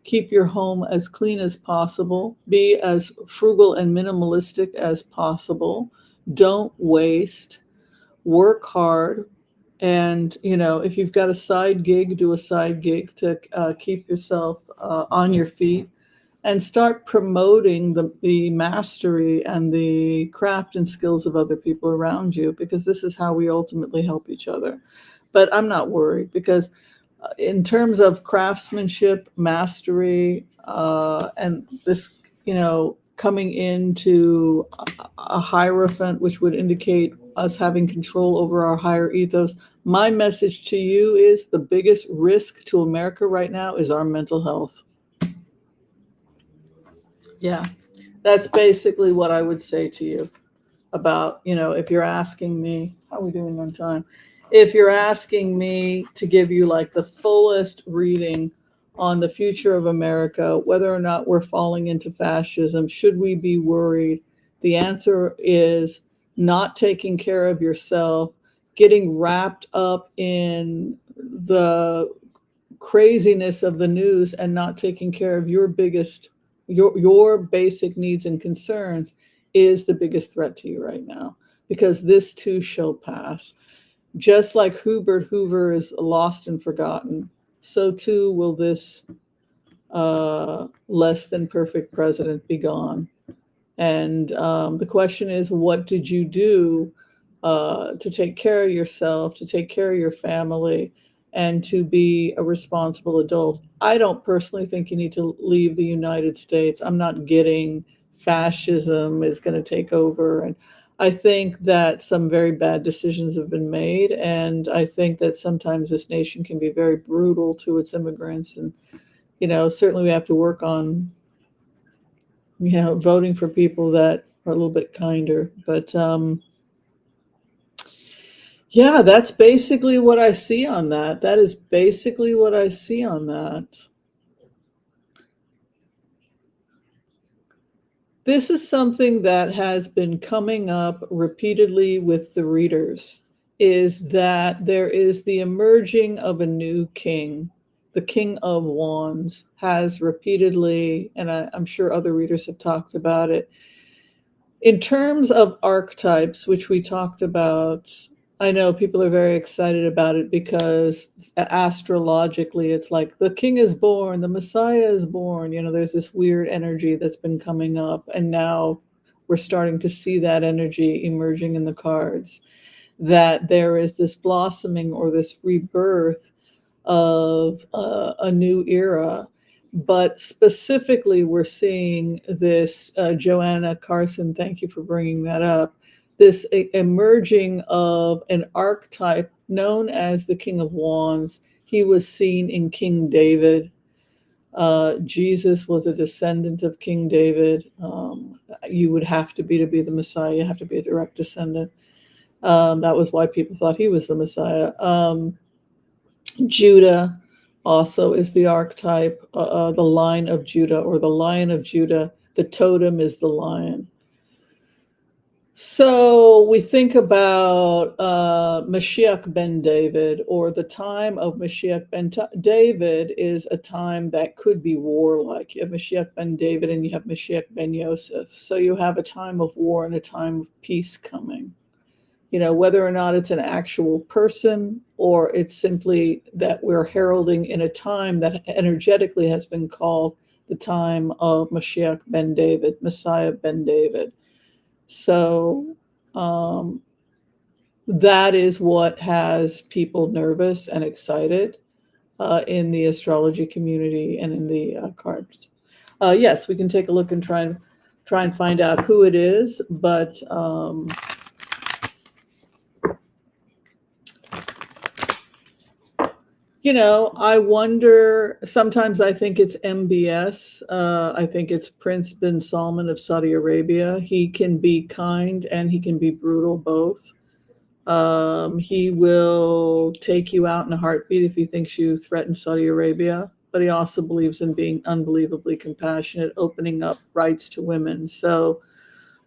Keep your home as clean as possible. Be as frugal and minimalistic as possible. Don't waste. Work hard. And, if you've got a side gig, do a side gig to keep yourself on your feet. And start promoting the mastery and the craft and skills of other people around you, because this is how we ultimately help each other. But I'm not worried because in terms of craftsmanship, mastery, and this, coming into a Hierophant, which would indicate us having control over our higher ethos, my message to you is the biggest risk to America right now is our mental health. Yeah, that's basically what I would say to you about, if you're asking me, how are we doing on time? If you're asking me to give you like the fullest reading on the future of America, whether or not we're falling into fascism, should we be worried? The answer is not taking care of yourself, getting wrapped up in the craziness of the news and not taking care of your basic needs and concerns is the biggest threat to you right now, because this too shall pass. Just like Hubert Hoover is lost and forgotten, so too will this less than perfect president be gone. And the question is, what did you do to take care of yourself, to take care of your family, and to be a responsible adult? I don't personally think you need to leave the United States. I'm not getting fascism is going to take over. And I think that some very bad decisions have been made. And I think that sometimes this nation can be very brutal to its immigrants. And, certainly we have to work on, voting for people that are a little bit kinder. But yeah, that's basically what I see on that. That is basically what I see on that. This is something that has been coming up repeatedly with the readers, is that there is the emerging of a new king. The King of Wands has repeatedly, and I'm sure other readers have talked about it. In terms of archetypes, which we talked about, I know people are very excited about it because astrologically it's like the king is born, the Messiah is born. There's this weird energy that's been coming up, and now we're starting to see that energy emerging in the cards, that there is this blossoming or this rebirth of a new era. But specifically, we're seeing this, Joanna Carson, thank you for bringing that up, this emerging of an archetype known as the King of Wands. He was seen in King David. Jesus was a descendant of King David. You would have to be the Messiah. You have to be a direct descendant. That was why people thought he was the Messiah. Judah also is the archetype, the line of Judah, or the Lion of Judah. The totem is the lion. So we think about Mashiach ben David, or the time of Mashiach ben David is a time that could be warlike. You have Mashiach ben David and you have Mashiach ben Yosef. So you have a time of war and a time of peace coming. Whether or not it's an actual person or it's simply that we're heralding in a time that energetically has been called the time of Mashiach ben David, Messiah ben David. So that is what has people nervous and excited in the astrology community and in the cards. Yes, we can take a look and try and find out who it is, but I wonder, sometimes I think it's MBS. I think it's Prince bin Salman of Saudi Arabia. He can be kind and he can be brutal, both. He will take you out in a heartbeat if he thinks you threaten Saudi Arabia, but he also believes in being unbelievably compassionate, opening up rights to women. So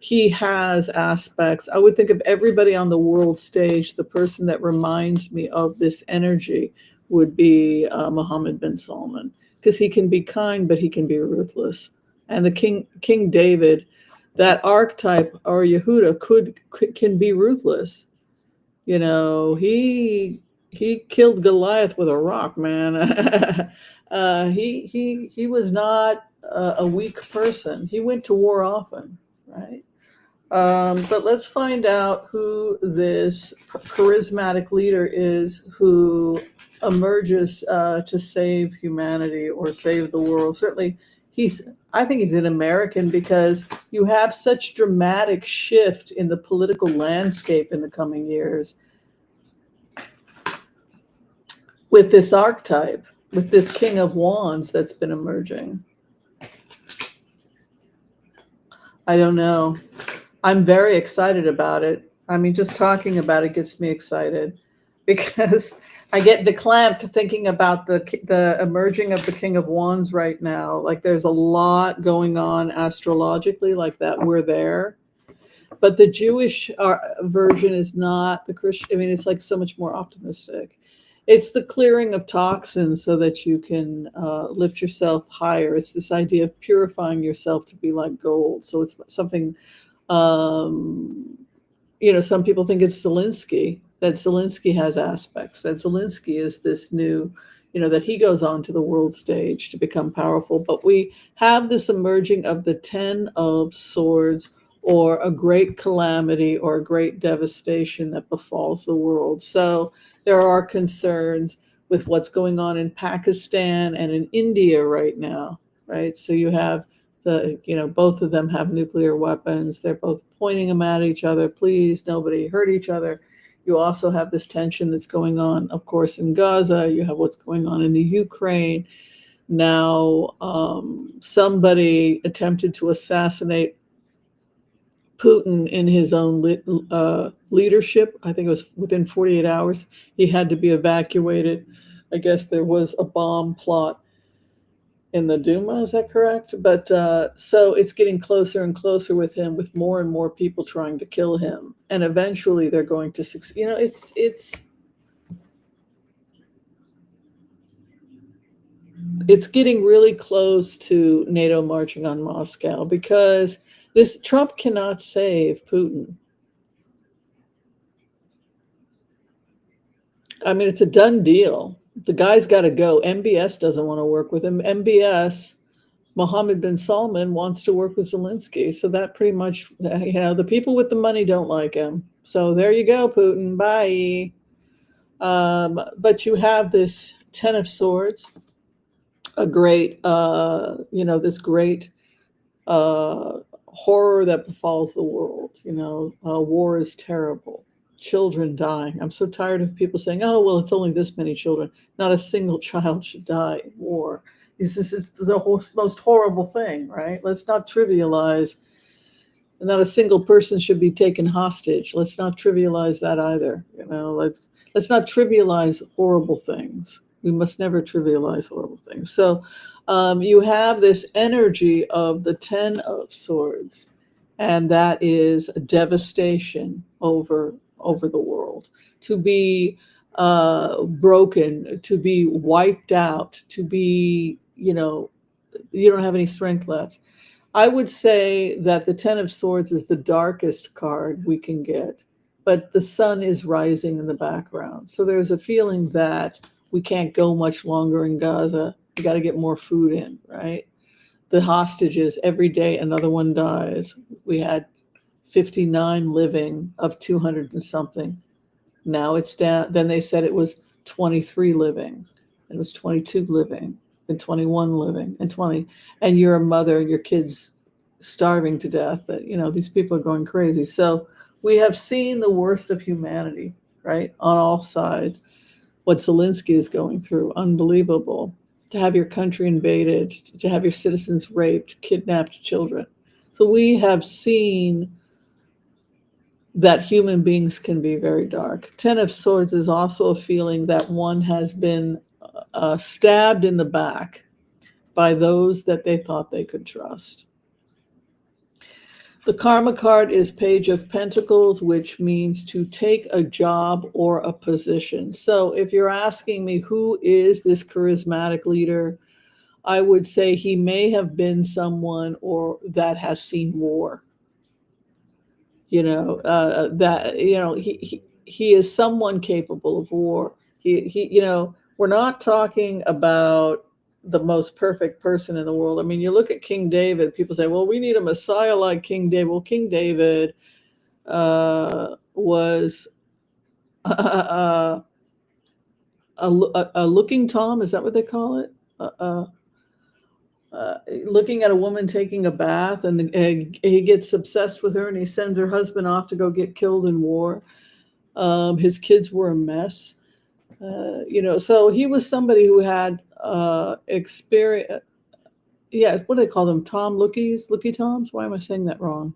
he has aspects. I would think of everybody on the world stage, the person that reminds me of this energy would be Mohammed bin Salman, because he can be kind, but he can be ruthless. And the King David, that archetype, or Yehuda, can be ruthless. He killed Goliath with a rock, man. He was not a weak person. He went to war often, right? But let's find out who this charismatic leader is who emerges to save humanity or save the world. Certainly, I think he's an American, because you have such dramatic shift in the political landscape in the coming years with this archetype, with this King of Wands that's been emerging. I don't know. I'm very excited about it. I mean, just talking about it gets me excited, because I get declamped thinking about the emerging of the King of Wands right now. Like, there's a lot going on astrologically, like that. We're there. But the Jewish version is not the Christian. I mean, it's like so much more optimistic. It's the clearing of toxins so that you can lift yourself higher. It's this idea of purifying yourself to be like gold. So it's something, um, some people think it's Zelensky, that Zelensky has aspects, that Zelensky is this new, that he goes on to the world stage to become powerful. But we have this emerging of the 10 of Swords, or a great calamity or a great devastation that befalls the world. So there are concerns with what's going on in Pakistan and in India right now, right? So you have both of them have nuclear weapons. They're both pointing them at each other. Please, nobody hurt each other. You also have this tension that's going on, of course, in Gaza. You have what's going on in the Ukraine. Now, somebody attempted to assassinate Putin in his own leadership. I think it was within 48 hours. He had to be evacuated. I guess there was a bomb plot in the Duma, is that correct? But so it's getting closer and closer with him, with more and more people trying to kill him, and eventually they're going to succeed. It's getting really close to NATO marching on Moscow, because this Trump cannot save Putin. I mean, it's a done deal. The guy's got to go. MBS doesn't want to work with him. MBS, Mohammed bin Salman, wants to work with Zelensky. So that pretty much, the people with the money don't like him. So there you go, Putin. Bye. But you have this 10 of Swords, a great, this great horror that befalls the world. War is terrible. Children dying. I'm so tired of people saying, oh, well, it's only this many children. Not a single child should die in war. This is the most horrible thing, right? Let's not trivialize. Not a single person should be taken hostage. Let's not trivialize that either. Let's not trivialize horrible things. We must never trivialize horrible things. So you have this energy of the 10 of Swords, and that is devastation over the world, to be broken, to be wiped out, to be, you don't have any strength left. I would say that the 10 of Swords is the darkest card we can get, but the sun is rising in the background. So there's a feeling that we can't go much longer in Gaza. We got to get more food in, right? The hostages, every day another one dies. We had 59 living of 200 and something. Now it's down. Then they said it was 23 living. It was 22 living, and 21 living, and 20. And you're a mother, your kids starving to death. That these people are going crazy. So we have seen the worst of humanity, right, on all sides. What Zelensky is going through, unbelievable. To have your country invaded, to have your citizens raped, kidnapped children. So we have seen that human beings can be very dark. 10 of Swords is also a feeling that one has been stabbed in the back by those that they thought they could trust. The karma card is Page of Pentacles, which means to take a job or a position. So if you're asking me who is this charismatic leader, I would say he may have been someone that has seen war. He is someone capable of war. We're not talking about the most perfect person in the world. I mean, you look at King David, people say, well, we need a Messiah like King David. Well, King David was a looking Tom. Is that what they call it? Looking at a woman taking a bath, and he gets obsessed with her, and he sends her husband off to go get killed in war. His kids were a mess. So he was somebody who had experience. Yeah, what do they call them? Looky Toms? Why am I saying that wrong?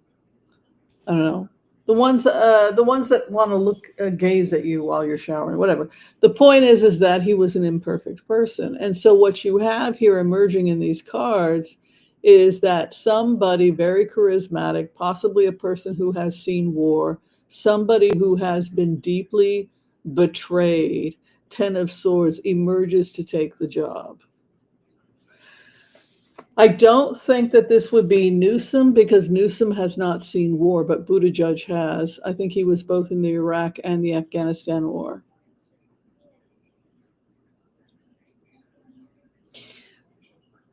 I don't know. The ones that want to gaze at you while you're showering, whatever. The point is that he was an imperfect person. And so what you have here emerging in these cards is that somebody very charismatic, possibly a person who has seen war, somebody who has been deeply betrayed, Ten of Swords, emerges to take the job. I don't think that this would be Newsom, because Newsom has not seen war, but Buttigieg has. I think he was both in the Iraq and the Afghanistan war.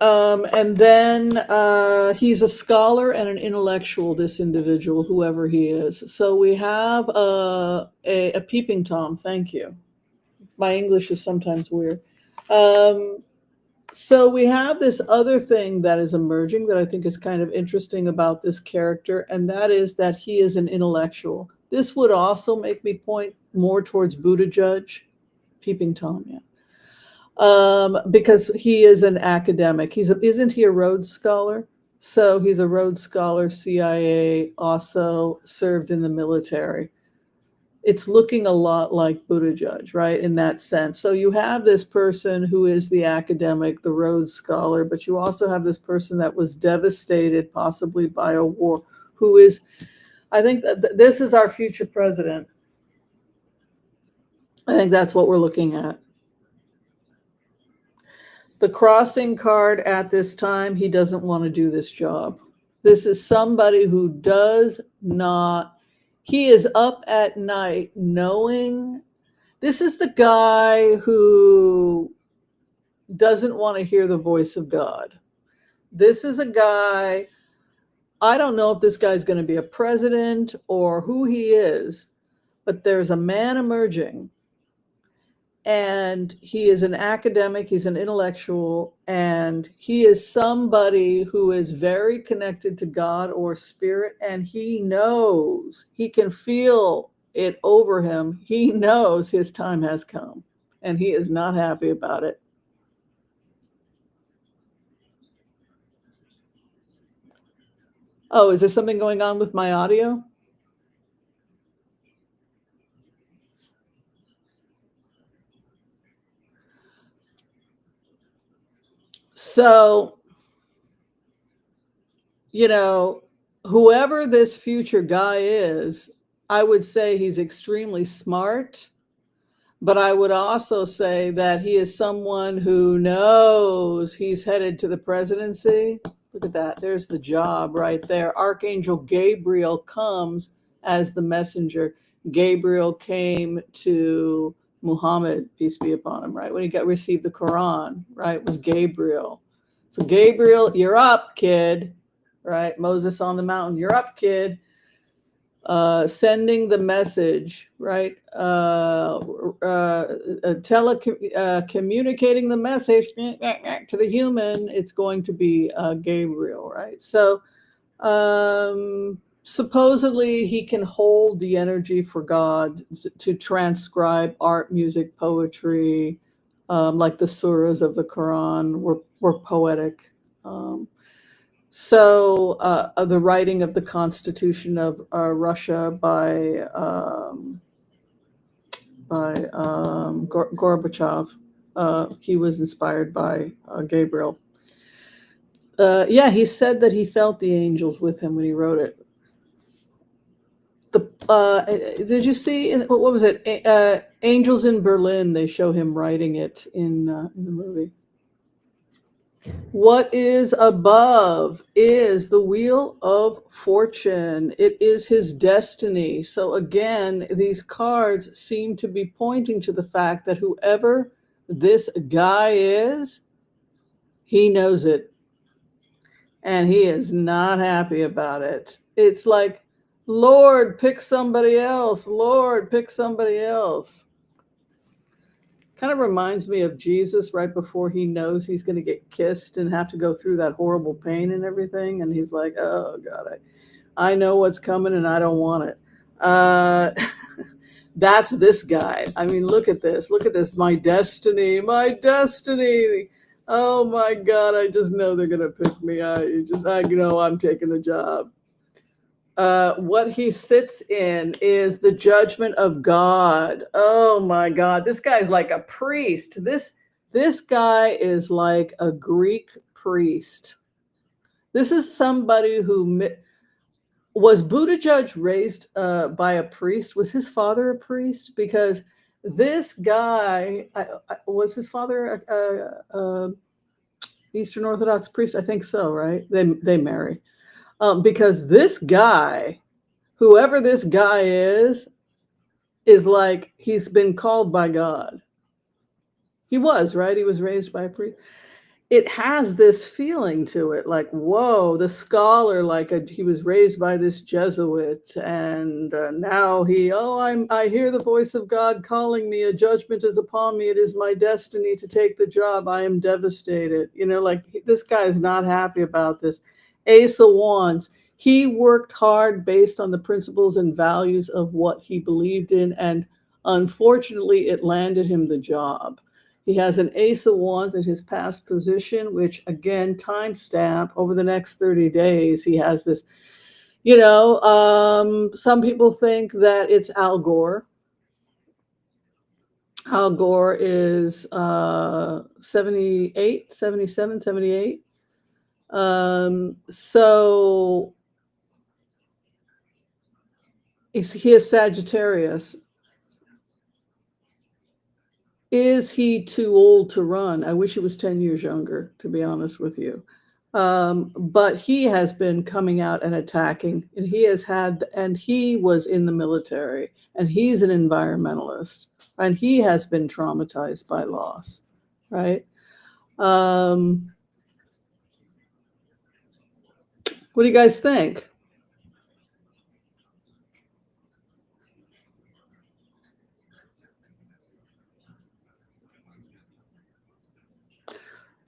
And then he's a scholar and an intellectual, this individual, whoever he is. So we have a peeping Tom. Thank you. My English is sometimes weird. So we have this other thing that is emerging that I think is kind of interesting about this character, and that is that he is an intellectual. This would also make me point more towards Buttigieg, peeping Tom, yeah. Because he is an academic. Isn't he a Rhodes Scholar? So he's a Rhodes Scholar, CIA, also served in the military. It's looking a lot like Buttigieg, right, in that sense. So you have this person who is the academic, the Rhodes Scholar, but you also have this person that was devastated possibly by a war, who is, I think that this is our future president. I think that's what we're looking at. The crossing card at this time, he doesn't want to do this job. This is somebody who does not, he is up at night knowing, this is the guy who doesn't want to hear the voice of God. This is a guy, I don't know if this guy's going to be a president or who he is, but there's a man emerging. And he is an academic, he's an intellectual, and he is somebody who is very connected to God or spirit, and he knows, he can feel it over him. He knows his time has come, and he is not happy about it. Oh, is there something going on with my audio? So, you know, whoever this future guy is, I would say he's extremely smart, but I would also say that he is someone who knows he's headed to the presidency. Look at that. There's the job right there. Archangel Gabriel comes as the messenger. Gabriel came to Muhammad, peace be upon him, right? When he received the Quran, right? It was Gabriel. So Gabriel, you're up, kid, right? Moses on the mountain, you're up, kid. Sending the message, right? Communicating the message to the human, it's going to be Gabriel, right? So supposedly he can hold the energy for God to transcribe art, music, poetry, like the surahs of the Quran were poetic. So the writing of the Constitution of Russia by Gorbachev, he was inspired by Gabriel. Yeah, he said that he felt the angels with him when he wrote it. Did you see, what was it? Angels in Berlin, they show him writing it in the movie. What is above is the wheel of fortune. It is his destiny. So again, these cards seem to be pointing to the fact that whoever this guy is, he knows it. And he is not happy about it. It's like, Lord, pick somebody else. Lord, pick somebody else. Kind of reminds me of Jesus right before he knows he's going to get kissed and have to go through that horrible pain and everything. And he's like, oh, God, I know what's coming and I don't want it. That's this guy. I mean, look at this. Look at this. My destiny. My destiny. Oh, my God. I just know they're going to pick me. I know I'm taking the job. What he sits in is the judgment of God. Oh my God, this guy's like a priest. This guy is like a Greek priest. This is somebody who was Buttigieg raised by a priest. Was his father a priest? Because This guy, was his father a Eastern Orthodox priest? I think so, right? They marry. Because this guy, whoever this guy is like he's been called by God. He was, right? He was raised by a priest. It has this feeling to it, like, whoa, the scholar, like he was raised by this Jesuit, and now I hear the voice of God calling me. A judgment is upon me. It is my destiny to take the job. I am devastated. Like this guy is not happy about this. Ace of Wands. He worked hard based on the principles and values of what he believed in, and unfortunately, it landed him the job. He has an Ace of Wands in his past position, which again, timestamp over the next 30 days. He has this, some people think that it's Al Gore. Al Gore is 78, 77, 78. So he is Sagittarius. Is he too old to run? I wish he was 10 years younger, to be honest with you. But he has been coming out and attacking, and he was in the military, and he's an environmentalist, and he has been traumatized by loss, right? What do you guys think?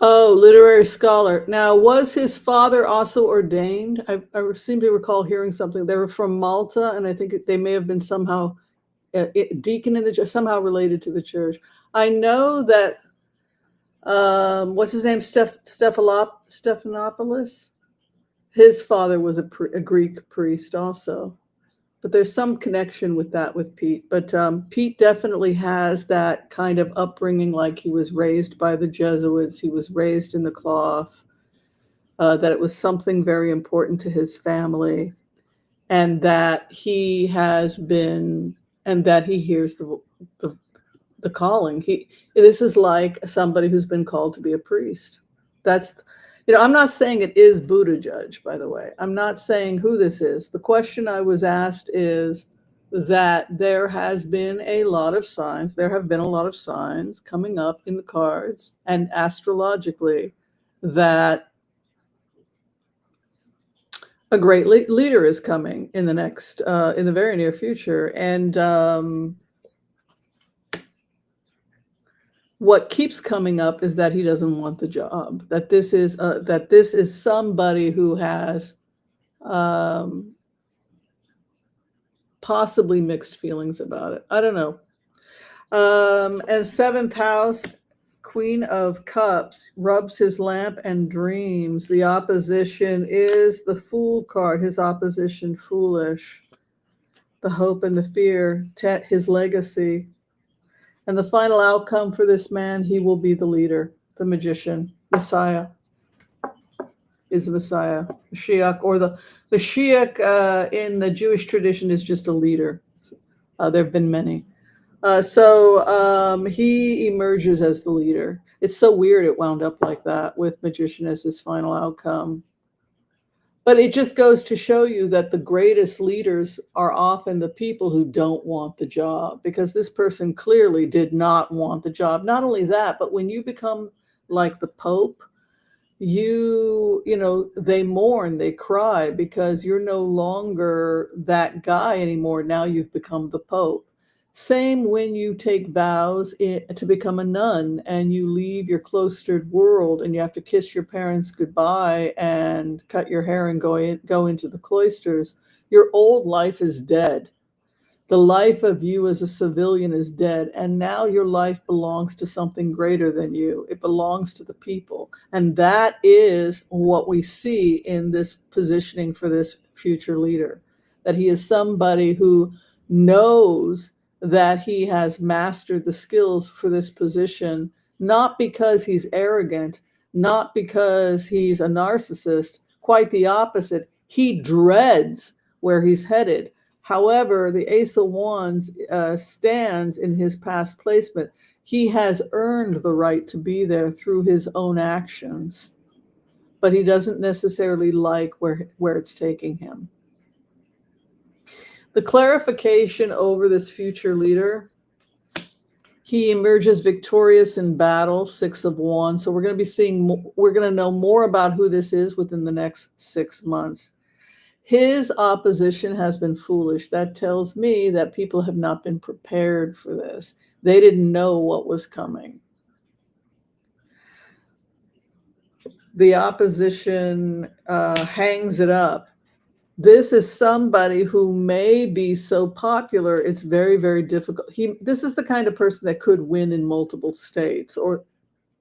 Oh, literary scholar. Now, was his father also ordained? I seem to recall hearing something. They were from Malta, and I think they may have been somehow deacon in the church, somehow related to the church. I know that, what's his name? Stephanopoulos? His father was a Greek priest also. But there's some connection with that with Pete. But Pete definitely has that kind of upbringing, like he was raised by the Jesuits, he was raised in the cloth, that it was something very important to his family, and that he has been, and that he hears the calling. This is like somebody who's been called to be a priest. That's, I'm not saying it is Buddha Judge, by the way. I'm not saying who this is. The question I was asked is that there have been a lot of signs coming up in the cards and astrologically that a great leader is coming in the very near future. And what keeps coming up is that he doesn't want the job, that this is somebody who has possibly mixed feelings about it. I don't know. And seventh house, Queen of Cups, rubs his lamp and dreams. The opposition is the Fool card. His opposition, foolish. The hope and the fear, his legacy. And the final outcome for this man, he will be the leader, the magician, Messiah. Is the Messiah, Mashiach, or the Mashiach in the Jewish tradition is just a leader. There have been many. So he emerges as the leader. It's so weird it wound up like that with magician as his final outcome. But it just goes to show you that the greatest leaders are often the people who don't want the job, because this person clearly did not want the job. Not only that, but when you become like the Pope, they mourn, they cry, because you're no longer that guy anymore. Now you've become the Pope. Same when you take vows to become a nun and you leave your cloistered world and you have to kiss your parents goodbye and cut your hair and go into the cloisters. Your old life is dead. The life of you as a civilian is dead, and now your life belongs to something greater than you. It belongs to the people. And that is what we see in this positioning for this future leader, that he is somebody who knows that he has mastered the skills for this position, not because he's arrogant, not because he's a narcissist, quite the opposite. He dreads where he's headed, However, the Ace of Wands stands in his past placement. He has earned the right to be there through his own actions, but he doesn't necessarily like where it's taking him. The clarification over this future leader, he emerges victorious in battle, 6 of Wands. So we're going to know more about who this is within the next 6 months. His opposition has been foolish. That tells me that people have not been prepared for this. They didn't know what was coming. The opposition hangs it up. This is somebody who may be so popular, it's very, very difficult. This is the kind of person that could win in multiple states, or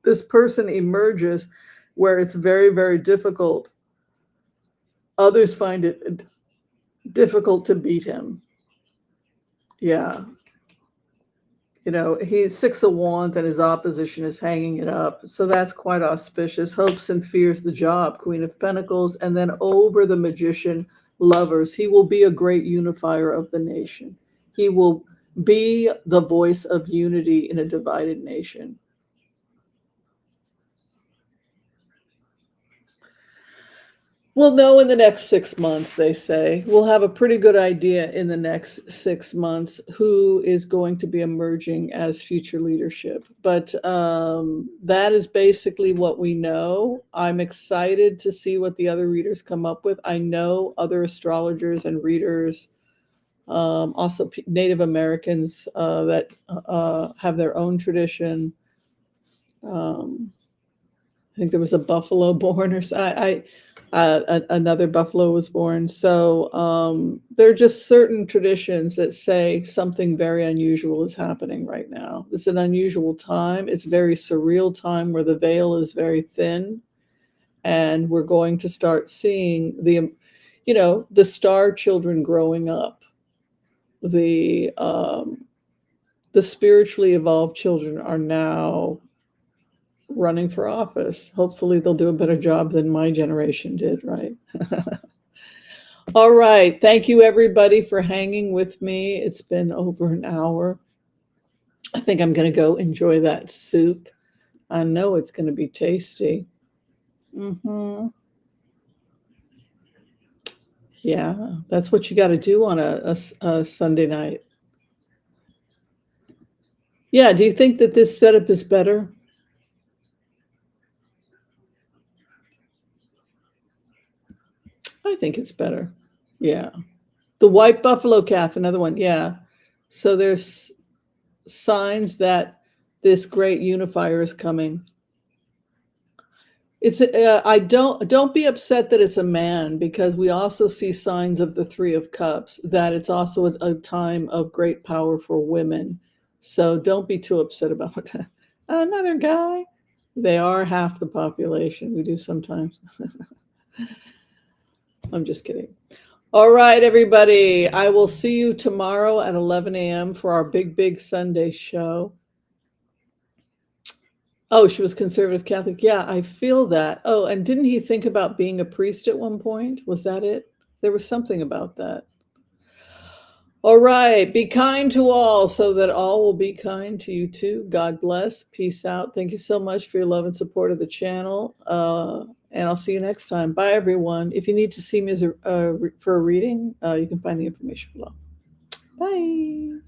this person emerges where it's very, very difficult. Others find it difficult to beat him. Yeah. You know, he's 6 of Wands and his opposition is hanging it up. So that's quite auspicious. Hopes and fears the job, Queen of Pentacles. And then over the Magician, Lovers. He will be a great unifier of the nation. He will be the voice of unity in a divided nation. We'll know in the next 6 months, they say. We'll have a pretty good idea in the next 6 months who is going to be emerging as future leadership. But that is basically what we know. I'm excited to see what the other readers come up with. I know other astrologers and readers, also Native Americans that have their own tradition. I think there was a buffalo born, or another buffalo was born. So there are just certain traditions that say something very unusual is happening right now. It's an unusual time. It's a very surreal time where the veil is very thin, and we're going to start seeing the star children growing up. The spiritually evolved children are now running for office. Hopefully they'll do a better job than my generation did, right? All right. Thank you, everybody, for hanging with me. It's been over an hour. I think I'm going to go enjoy that soup. I know it's going to be tasty. Yeah, that's what you got to do on a Sunday night. Yeah, do you think that this setup is better? I think it's better. Yeah. The white buffalo calf, another one. Yeah. So there's signs that this great unifier is coming. It's I don't be upset that it's a man, because we also see signs of the 3 of Cups, that it's also a time of great power for women. So don't be too upset about that. Another guy. They are half the population. We do sometimes. I'm just kidding. All right, everybody. I will see you tomorrow at 11 a.m. for our big Sunday show. Oh, she was conservative Catholic. Yeah, I feel that. Oh, and didn't he think about being a priest at one point? Was that it? There was something about that. All right. Be kind to all so that all will be kind to you too. God bless. Peace out. Thank you so much for your love and support of the channel. And I'll see you next time. Bye, everyone. If you need to see me for a reading, you can find the information below. Bye.